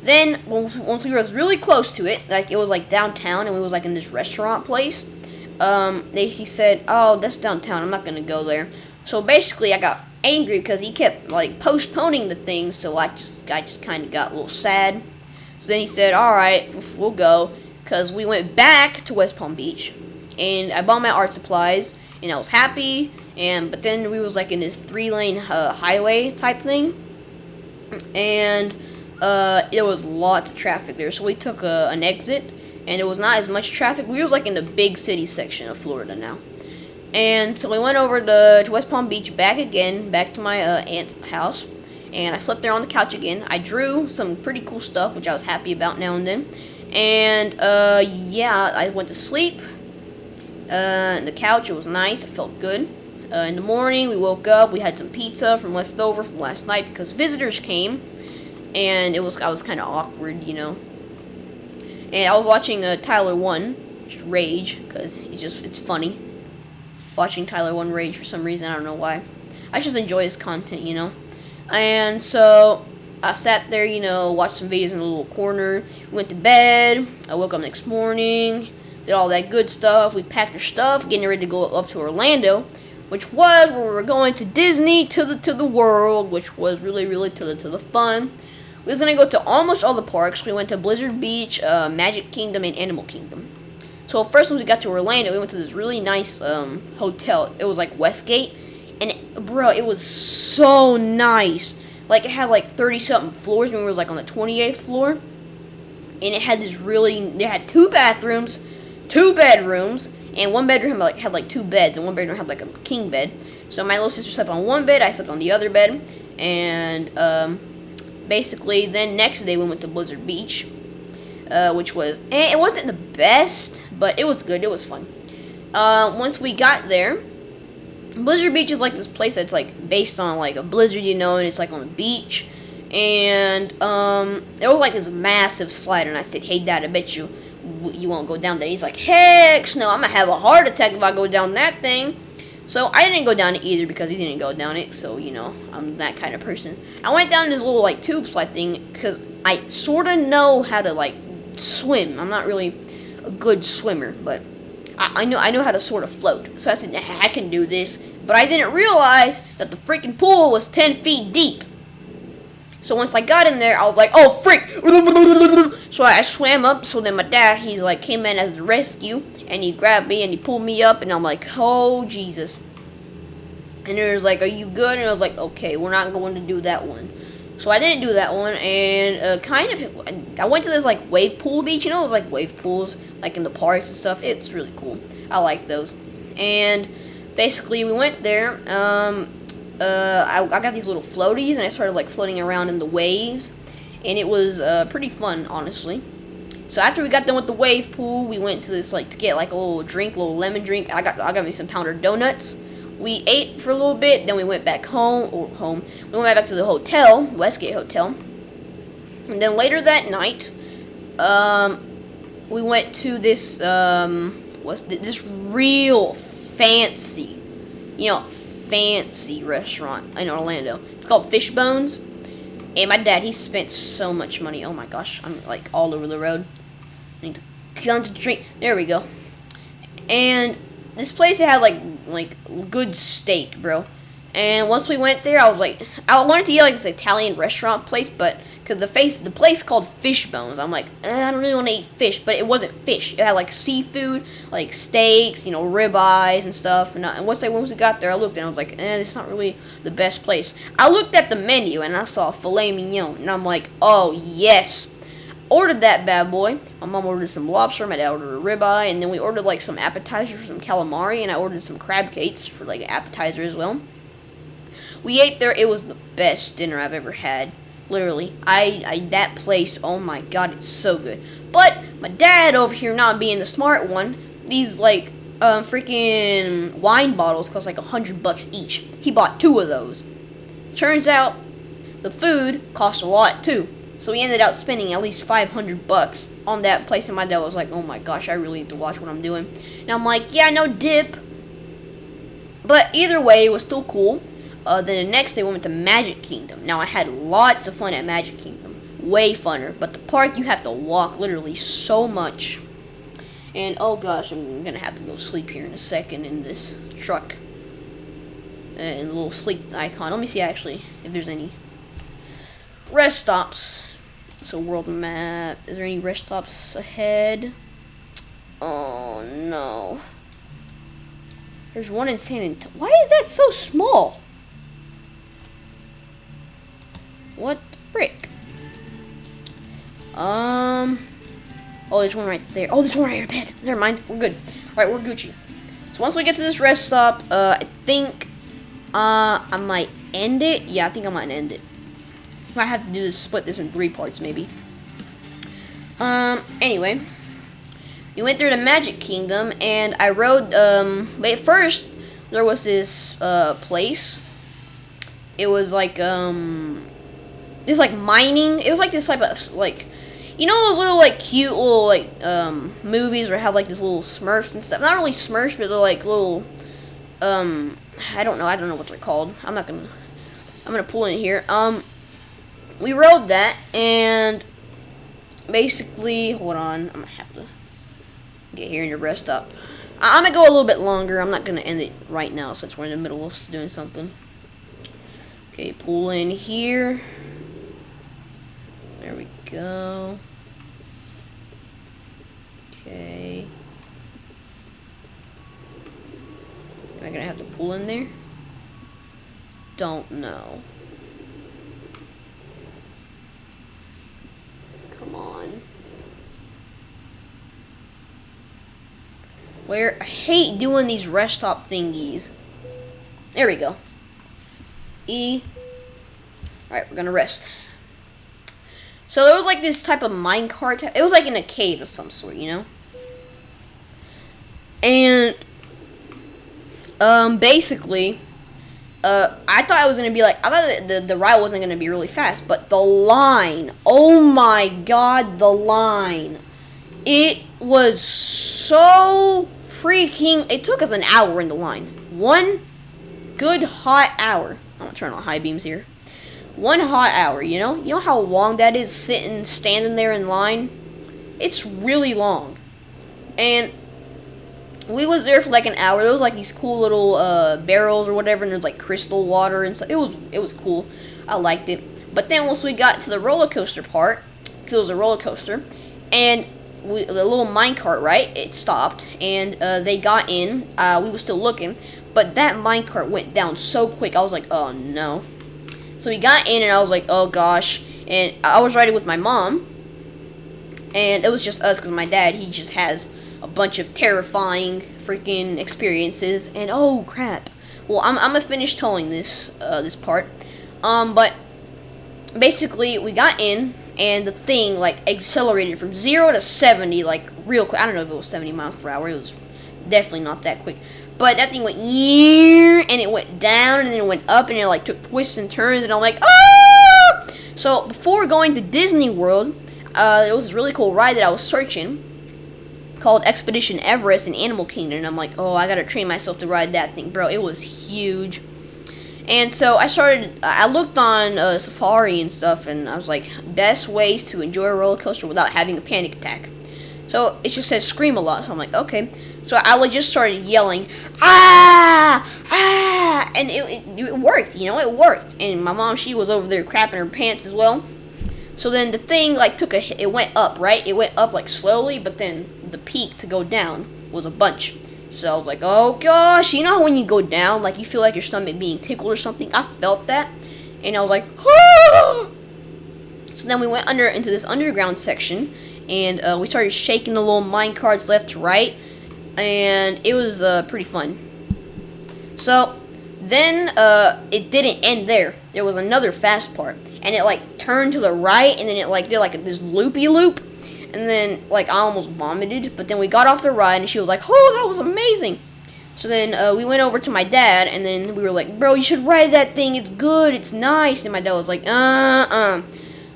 then, once we were really close to it, like it was like downtown, and we was like in this restaurant place. He said, "Oh, that's downtown. I'm not gonna go there." So basically, I got angry because he kept like postponing the thing. So I just kind of got a little sad. So then he said, "All right, we'll go," because we went back to West Palm Beach, and I bought my art supplies, and I was happy. But then we was like in this 3-lane highway type thing, and there was lots of traffic there. So we took an exit, and it was not as much traffic. We was like in the big city section of Florida now. And so we went over to West Palm Beach, back to my aunt's house, and I slept there on the couch again. I drew some pretty cool stuff, which I was happy about now and then. And yeah, I went to sleep. On the couch, it was nice. It felt good. In the morning, we woke up. We had some pizza from leftover from last night because visitors came, and I was kind of awkward, you know. And I was watching Tyler 1, which is Rage, because it's funny. Watching Tyler 1 Rage for some reason, I don't know why. I just enjoy his content, you know. And so I sat there, you know, watched some videos in a little corner. Went to bed. I woke up next morning, did all that good stuff. We packed our stuff, getting ready to go up to Orlando, which was where we were going to Disney, to the World, which was really to the fun. We was gonna go to almost all the parks. We went to Blizzard Beach, Magic Kingdom, and Animal Kingdom. So first, when we got to Orlando, we went to this really nice hotel. It was like Westgate, and it was so nice. Like it had like 30-something floors, and we was like on the 28th floor, and it had they had 2 bathrooms, 2 bedrooms, and one bedroom had like 2 beds, and one bedroom had like a king bed. So my little sister slept on one bed, I slept on the other bed, and basically then next day we went to Blizzard Beach, which was it wasn't the best, but it was good. It was fun. Once we got there, Blizzard Beach is like this place that's like based on like a blizzard, you know, and it's like on the beach. And there was like this massive slide, and I said, "Hey, Dad, I bet you won't go down there." He's like, "Heck no, I'm gonna have a heart attack if I go down that thing." So I didn't go down it either because he didn't go down it. So you know, I'm that kind of person. I went down this little like tube slide thing because I sort of know how to like swim. I'm not really a good swimmer, but I know how to sort of float. So I said, "I can do this." But I didn't realize that the freaking pool was 10 feet deep. So once I got in there, I was like, "Oh, freak!" So I swam up. So then my dad, he's like, came in as the rescue, and he grabbed me and he pulled me up, and I'm like, "Oh, Jesus." And he was like, "Are you good?" And I was like, "Okay, we're not going to do that one." So I didn't do that one, and I went to this like wave pool beach. You know, those like wave pools, like in the parks and stuff. It's really cool. I like those. And basically, we went there. I got these little floaties, and I started like floating around in the waves, and it was pretty fun, honestly. So after we got done with the wave pool, we went to this like to get like a little lemon drink. I got me some Pounder donuts. We ate for a little bit, then we went back home. We went back to the hotel, Westgate Hotel, and then later that night, we went to this this real fancy, fancy restaurant in Orlando. It's called Fishbones, and my dad, he spent so much money. Oh my gosh, I'm like all over the road. I need to concentrate. There we go. And this place had like good steak, bro. And once we went there, I was like, I wanted to eat like this Italian restaurant place, but because the place called Fishbones, I'm like, I don't really want to eat fish, but it wasn't fish. It had like seafood, like steaks, ribeyes and stuff. And once we got there, I looked and I was like, it's not really the best place. I looked at the menu and I saw filet mignon, and I'm like, oh yes, ordered that bad boy. My mom ordered some lobster, my dad ordered a ribeye, and then we ordered like some appetizers for some calamari, and I ordered some crab cakes for like an appetizer as well. We ate there. It was the best dinner I've ever had. Literally, I that place. Oh my god, it's so good. But my dad over here, not being the smart one, these like freaking wine bottles cost like $100 each. He bought 2 of those. Turns out the food cost a lot too. So we ended up spending at least $500 on that place, and my dad was like, "Oh my gosh, I really need to watch what I'm doing." And I'm like, "Yeah, no dip." But either way, it was still cool. Then the next day we went to Magic Kingdom. Now I had lots of fun at Magic Kingdom, way funner. But the park, you have to walk literally so much. And oh gosh, I'm gonna have to go sleep here in a second in this truck. And a little sleep icon. Let me see actually if there's any rest stops. So world map. Is there any rest stops ahead? Oh no. There's one in San Antonio. Why is that so small? What the frick? Oh, there's one right there. Oh, there's one right ahead. Never mind. We're good. Alright, we're Gucci. So once we get to this rest stop, I think I might end it. Yeah, I think I might end it. I have to do this, split this in 3 parts, maybe. Anyway, we went through the Magic Kingdom, and I rode. But at first, there was this place. It was like it's like mining. It was like this type of like, you know, those little like cute little like movies where have like this little Smurfs and stuff. Not really Smurfs, but they're like little I don't know what they're called. I'm gonna pull in here. We rode that, and basically, hold on, I'm gonna have to get here and rest up. I'm gonna go a little bit longer. I'm not gonna end it right now since we're in the middle of doing something. Okay, pull in here. There we go. Okay. Am I gonna have to pull in there? Don't know. Come on. Where? I hate doing these rest stop thingies. There we go. E. Alright, we're gonna rest. So there was like this type of minecart. It was like in a cave of some sort, you know? And basically, I thought it was gonna be like, I thought that the ride wasn't gonna be really fast, but the line, oh my god, the line, it was so freaking. It took us an hour in the line, 1 good hot hour. I'm gonna turn on high beams here. 1 hot hour, you know how long that is, standing there in line. It's really long, and we was there for like an hour. There was like these cool little barrels or whatever, and there's like crystal water and stuff. It was cool. I liked it. But then once we got to the roller coaster part, because it was a roller coaster, and the little minecart, right? It stopped, and they got in. We were still looking, but that minecart went down so quick. I was like, oh no. So we got in, and I was like, oh gosh. And I was riding with my mom, and it was just us because my dad, he just has a bunch of terrifying freaking experiences. And oh crap. Well, I'm gonna finish telling this this part. But basically we got in, and the thing like accelerated from 0 to 70 like real quick. I don't know if it was 70 miles per hour. It was definitely not that quick. But that thing went and it went down, and then it went up, and it like took twists and turns, and I'm like, ah! So before going to Disney World, it was this really cool ride that I was searching called Expedition Everest in Animal Kingdom, and I'm like, oh, I gotta train myself to ride that thing, bro. It was huge. And so I looked on Safari and stuff, and I was like, best ways to enjoy a roller coaster without having a panic attack. So it just says scream a lot, so I'm like, okay. So I just started yelling, ah, ah, and it worked, you know, it worked. And my mom, she was over there crapping her pants as well. So then the thing like it went up, right? It went up like slowly, but then the peak to go down was a bunch. So I was like, oh gosh, you know how when you go down, like you feel like your stomach being tickled or something? I felt that, and I was like, ah! So then we went into this underground section, and we started shaking the little mine carts left to right, and it was pretty fun. So then it didn't end there. There was another fast part, and it like turned to the right, and then it like did like this loopy loop, and then like I almost vomited. But then we got off the ride, and she was like, "Oh, that was amazing." So then we went over to my dad, and then we were like, "Bro, you should ride that thing. It's good. It's nice." And my dad was like,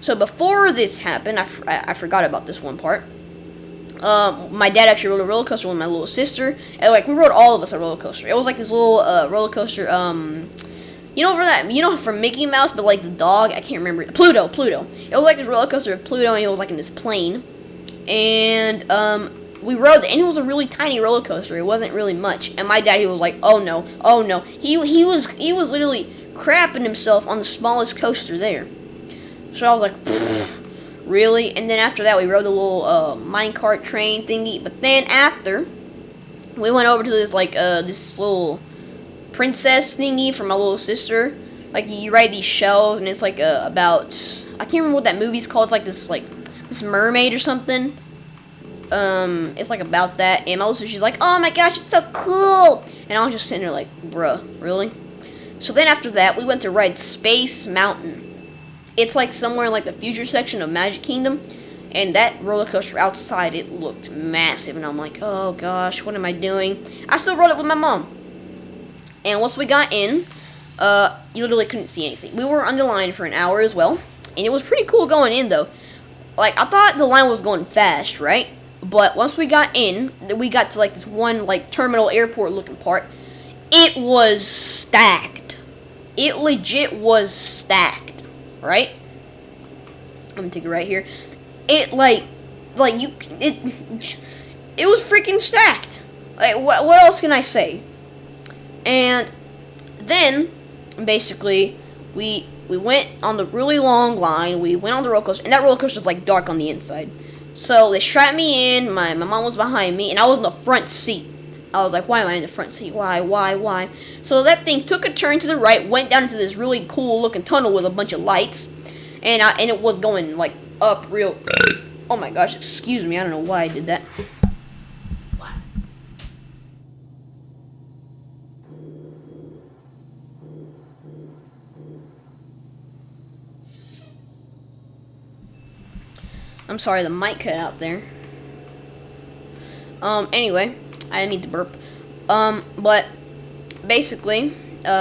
So before this happened, I forgot about this one part. My dad actually rode a roller coaster with my little sister, and like we rode all of us a roller coaster. It was like this little roller coaster. From Mickey Mouse, but like the dog, I can't remember. Pluto. It was like this roller coaster of Pluto, and it was like in this plane, and we rode it, and it was a really tiny roller coaster. It wasn't really much, and my dad, he was like, "Oh no." He was literally crapping himself on the smallest coaster there. So I was like, really? And then after that, we rode the little minecart train thingy. But then after, we went over to this like this little princess thingy for my little sister. Like you ride these shells, and it's like about, I can't remember what that movie's called. It's like this mermaid or something. It's like about that. And my little sister, she's like, "Oh my gosh, it's so cool!" And I was just sitting there like, bruh, really? So then after that, we went to ride Space Mountain. It's like somewhere in like the future section of Magic Kingdom, and that roller coaster outside, it looked massive, and I'm like, oh gosh, what am I doing? I still rode it with my mom. And once we got in, you literally couldn't see anything. We were on the line for an hour as well, and it was pretty cool going in though. Like I thought the line was going fast, right? But once we got in, we got to like this one like terminal airport looking part. It was stacked. It legit was stacked. Right? I'm gonna take it right here. It it was freaking stacked. Like what else can I say? And then basically we went on the really long line. We went on the roller coaster, and that roller coaster was like dark on the inside. So they strapped me in. My mom was behind me, and I was in the front seat. I was like, why am I in the front seat? Why? So that thing took a turn to the right, went down into this really cool looking tunnel with a bunch of lights, and it was going like up real. Oh my gosh, excuse me, I don't know why I did that. I'm sorry, the mic cut out there. Anyway, I didn't mean to burp. But basically,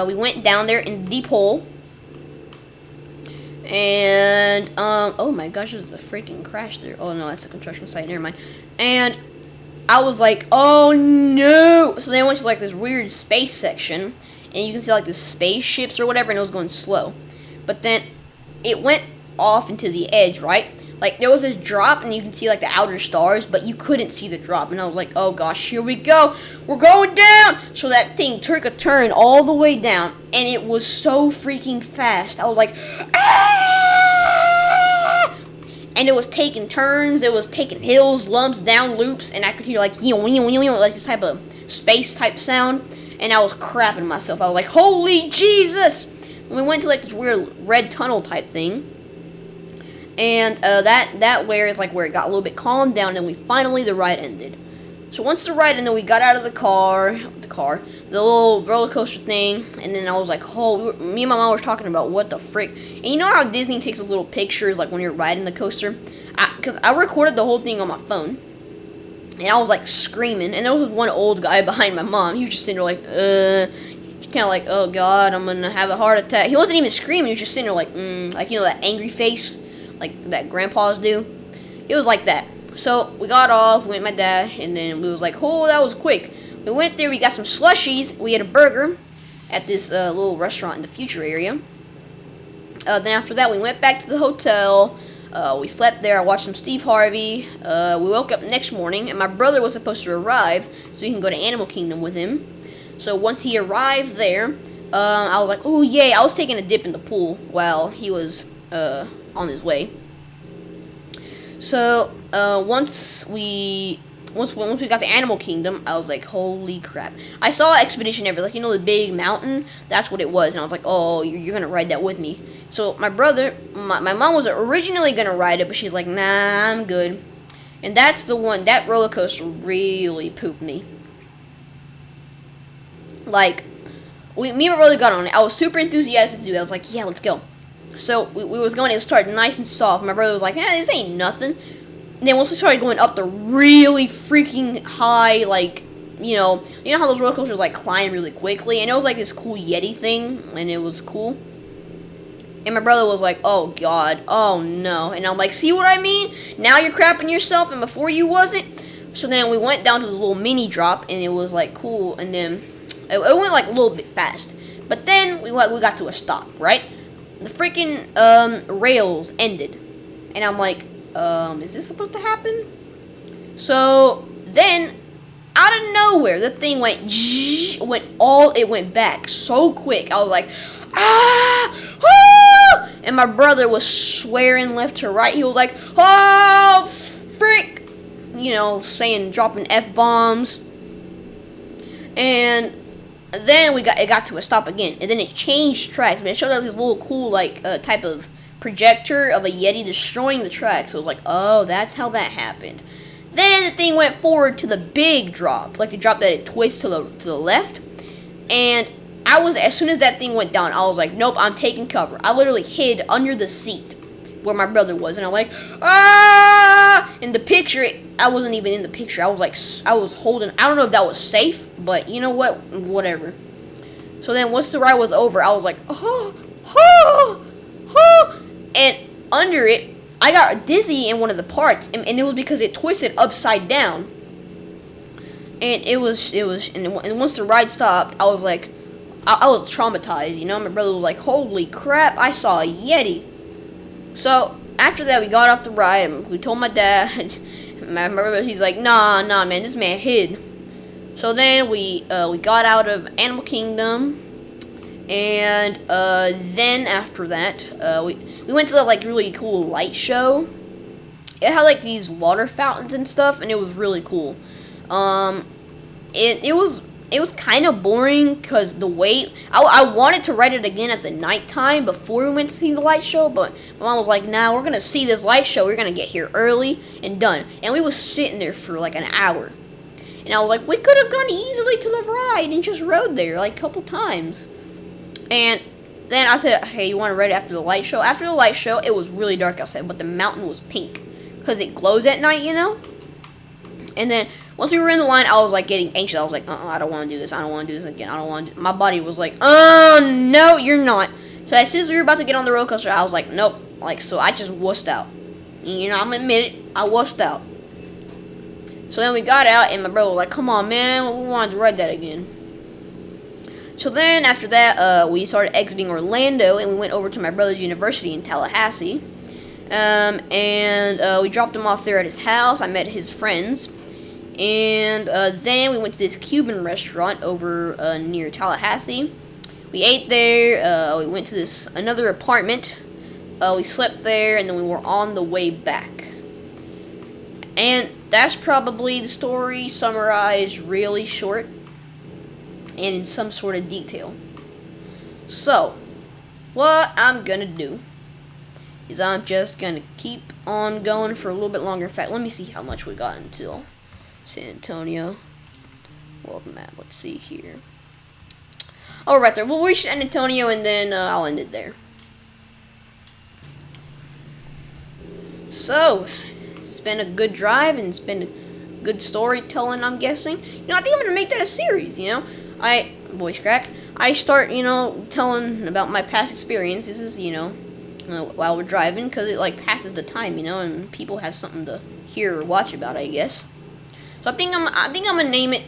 we went down there in the deep hole. And, oh my gosh, there's a freaking crash there. Oh no, that's a construction site, never mind. And I was like, oh no! So then I went to like this weird space section, and you can see like the spaceships or whatever, and it was going slow. But then it went off into the edge, right? Like there was this drop, and you can see like the outer stars, but you couldn't see the drop. And I was like, oh gosh, here we go. We're going down. So that thing took a turn all the way down, and it was so freaking fast. I was like, ah! And it was taking turns. It was taking hills, lumps, down loops, and I could hear like like this type of space type sound. And I was crapping myself. I was like, holy Jesus! And we went to like this weird red tunnel type thing. And that where is like where it got a little bit calmed down, and the ride ended. So once the ride ended, we got out of the little roller coaster thing, and then I was like, me and my mom were talking about what the frick. And you know how Disney takes those little pictures like when you're riding the coaster? Because I recorded the whole thing on my phone, and I was like screaming, and there was one old guy behind my mom. He was just sitting there like, kind of like, oh god, I'm gonna have a heart attack. He wasn't even screaming. He was just sitting there like, like that angry face. Like that grandpas do. It was like that. So we got off, we went with my dad, and then we was like, oh, that was quick. We went there, we got some slushies, we had a burger at this little restaurant in the future area. Then after that, we went back to the hotel. We slept there, I watched some Steve Harvey. We woke up next morning, and my brother was supposed to arrive so we can go to Animal Kingdom with him. So once he arrived there, I was like, oh yay, I was taking a dip in the pool while he was on his way. So once we once we got to Animal Kingdom, I was like, holy crap. I saw Expedition Everest, like, you know, the big mountain? That's what it was. And I was like, oh, you're going to ride that with me. So my brother, my mom was originally going to ride it, but she's like, nah, I'm good. And that's the one, that roller coaster really pooped me. Like, me and my brother got on it. I was super enthusiastic to do it. I was like, yeah, let's go. So we was going, it started nice and soft. My brother was like, this ain't nothing. And then once we started going up the really freaking high, like, you know how those roller coasters, like, climb really quickly? And it was like this cool Yeti thing, and it was cool. And my brother was like, oh, God, oh, no. And I'm like, see what I mean? Now you're crapping yourself, and before you wasn't. So then we went down to this little mini drop, and it was, like, cool. And then it went, like, a little bit fast. But then we got to a stop, right? The freaking rails ended. And I'm like, is this supposed to happen? So then, out of nowhere, the thing it went back so quick. I was like, ah! And my brother was swearing left to right. He was like, oh, frick! You know, dropping F-bombs. And then it got to a stop again. And then it changed tracks. But it showed us this little cool, like, type of projector of a Yeti destroying the track. So it was like, oh, that's how that happened. Then the thing went forward to the big drop, like the drop that it twists to the left. And as soon as that thing went down, I was like, nope, I'm taking cover. I literally hid under the seat where my brother was, and I'm like, ah! In the picture, I wasn't even in the picture. I was holding. I don't know if that was safe, but you know what? Whatever. So then once the ride was over, I was like, oh, oh, oh. And under it, I got dizzy in one of the parts, and it was because it twisted upside down. And and once the ride stopped, I was like, I was traumatized, you know. My brother was like, holy crap, I saw a Yeti. So after that, we got off the ride, and we told my dad. My brother, he's like, nah, man, this man hid. So then we got out of Animal Kingdom, and then after that, we went to the, like, really cool light show. It had, like, these water fountains and stuff, and it was really cool. It was kind of boring because the wait. I wanted to ride it again at the nighttime before we went to see the light show, but my mom was like, nah, we're going to see this light show. We're going to get here early and done. And we was sitting there for like an hour. And I was like, we could have gone easily to the ride and just rode there like a couple times. And then I said, hey, you want to ride after the light show? After the light show, it was really dark outside, but the mountain was pink because it glows at night, you know? And then once we were in the line, I was like getting anxious. I was like, I don't want to do this. I don't want to do this again. I don't want to. My body was like, no, you're not. So as soon as we were about to get on the roller coaster, I was like, nope. Like, so I just wussed out. You know, I'm gonna admit it. I wussed out. So then we got out, and my brother was like, come on, man. We wanted to ride that again. So then after that, we started exiting Orlando, and we went over to my brother's university in Tallahassee. And we dropped him off there at his house. I met his friends. And then we went to this Cuban restaurant over near Tallahassee. We ate there. We went to another apartment. We slept there, and then we were on the way back. And that's probably the story summarized really short and in some sort of detail. So, what I'm gonna do is I'm just gonna keep on going for a little bit longer. In fact, let me see how much we got until San Antonio world map. Let's see here. Oh, right there. We'll reach San Antonio, and then I'll end it there. So, it's been a good drive, and it's been good storytelling, I'm guessing. You know, I think I'm gonna make that a series, you know. Voice crack. I start, you know, telling about my past experiences, you know, while we're driving, because it, like, passes the time, you know, and people have something to hear or watch about, I guess. So I think I'm gonna name it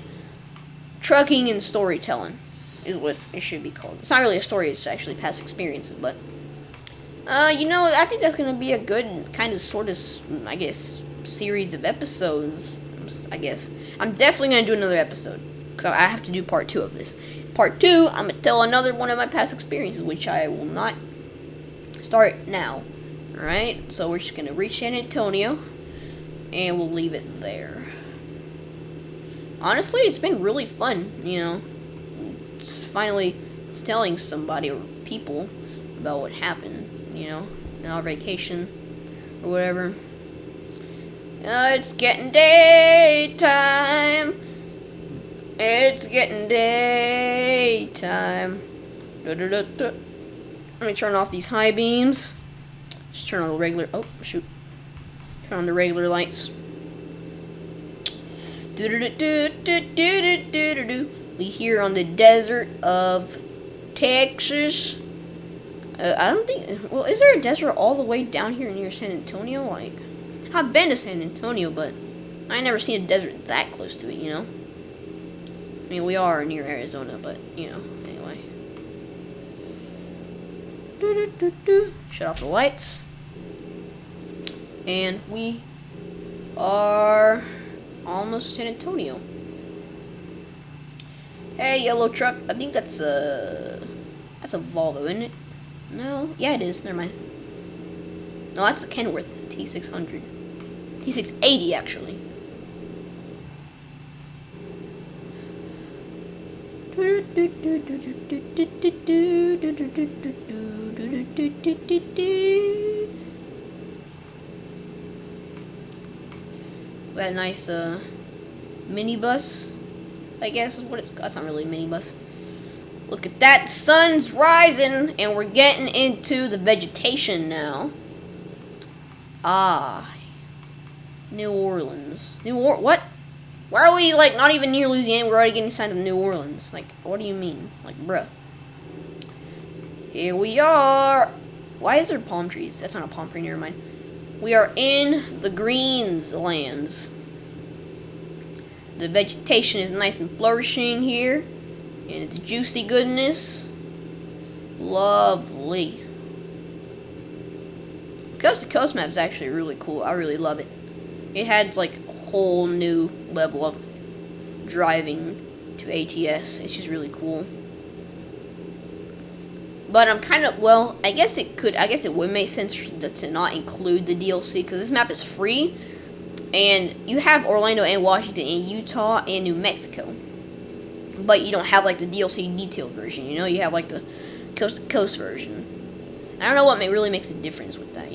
Trucking and Storytelling is what it should be called. It's not really a story, it's actually past experiences, but you know, I think that's gonna be a good kind of sort of, I guess, series of episodes. I guess I'm definitely gonna do another episode because I have to do part 2 of this. Part 2, I'm gonna tell another one of my past experiences, which I will not start now. All right, so we're just gonna reach San Antonio, and we'll leave it there. honestly, it's been really fun. It's finally telling somebody or people about what happened. In our vacation or whatever. It's getting daytime. It's getting daytime. Let me turn off these high beams. Just turn on the regular. Oh, shoot. Turn on the regular lights. We here on the desert of Texas. I don't think. Well, is there a desert all the way down here near San Antonio? Like, I've been to San Antonio, but I never seen a desert that close to it. I mean, we are near Arizona, but anyway. Shut off the lights, and we are almost San Antonio. Hey, yellow truck. I think that's a Volvo, isn't it? No, yeah, it is. Never mind. No, that's a Kenworth T600. T680, actually. That nice minibus, I guess is what it's. That's not really a minibus. Look at that, the sun's rising, and we're getting into the vegetation now. New Orleans. What? Why are we, like, not even near Louisiana? We're already getting inside of New Orleans. Like, what do you mean? Like, bruh. Here we are. Why is there palm trees? That's not a palm tree, never mind. We are in the greens lands. The vegetation is nice and flourishing here. And it's juicy goodness. Lovely. Coast to Coast map is actually really cool. I really love it. It had like a whole new level of driving to ATS. It's just really cool. But I'm kind of, well, I guess it would make sense to not include the DLC because this map is free. And you have Orlando and Washington and Utah and New Mexico. But you don't have like the DLC detailed version, you have like the coast to coast version. I don't know what really makes a difference with that,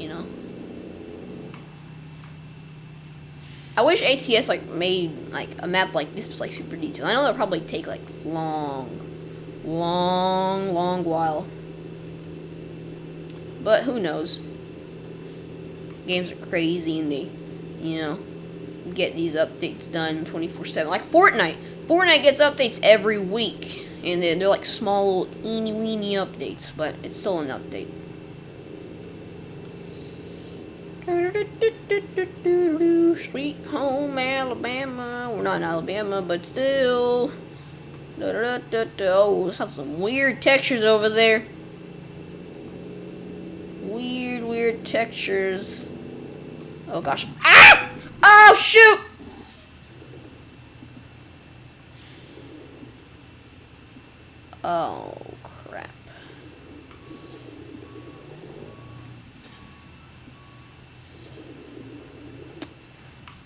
I wish ATS like made like a map like this was like super detailed. I know that'll probably take like long while. But who knows? Games are crazy and they, get these updates done 24/7. Like Fortnite. Fortnite gets updates every week, and they're like small, teeny-weeny updates, but it's still an update. Sweet home Alabama. We're not in Alabama, but still. Oh, this has some weird textures over there. Weird textures. Oh gosh. Ah! Oh shoot! Oh, crap.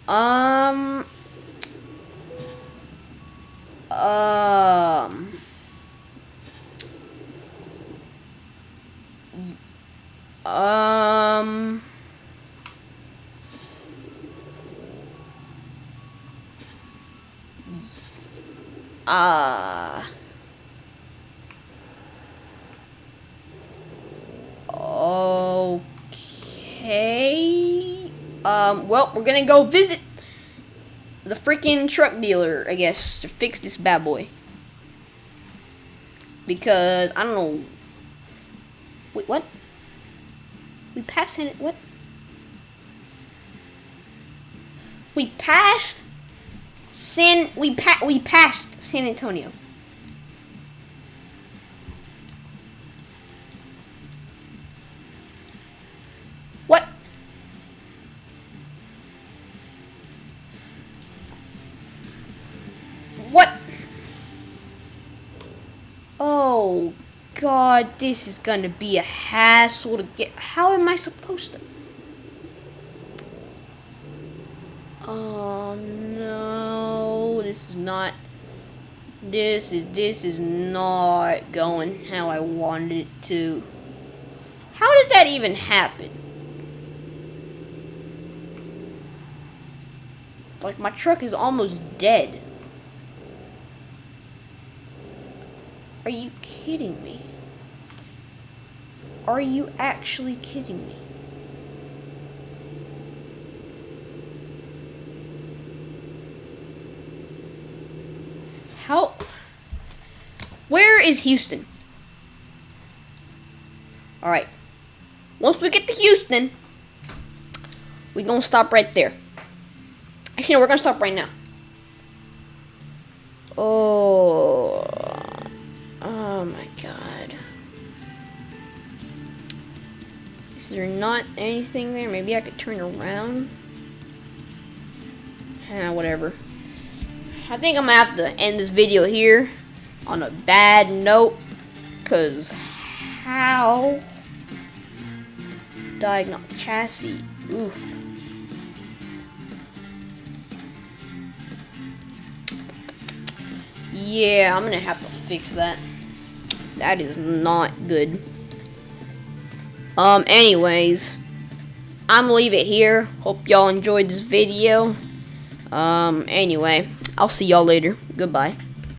Um, okay. Well, we're gonna go visit the freaking truck dealer, I guess, to fix this bad boy. Because, I don't know. Wait, what? We passed it, what? We passed we passed San Antonio. What? What? Oh God, this is gonna be a hassle to get. How am I supposed to? Oh no, this This is not going how I wanted it to. How did that even happen? Like, my truck is almost dead. Are you kidding me? Are you actually kidding me? How? Where is Houston? Alright. Once we get to Houston, we're gonna stop right there. Actually, no, we're gonna stop right now. Oh my god. Is there not anything there? Maybe I could turn around? Whatever. I think I'm gonna have to end this video here on a bad note, cause how? Diagnostic chassis. Oof. Yeah, I'm gonna have to fix that. That is not good. Anyways, I'm gonna leave it here. Hope y'all enjoyed this video. Anyway, I'll see y'all later. Goodbye.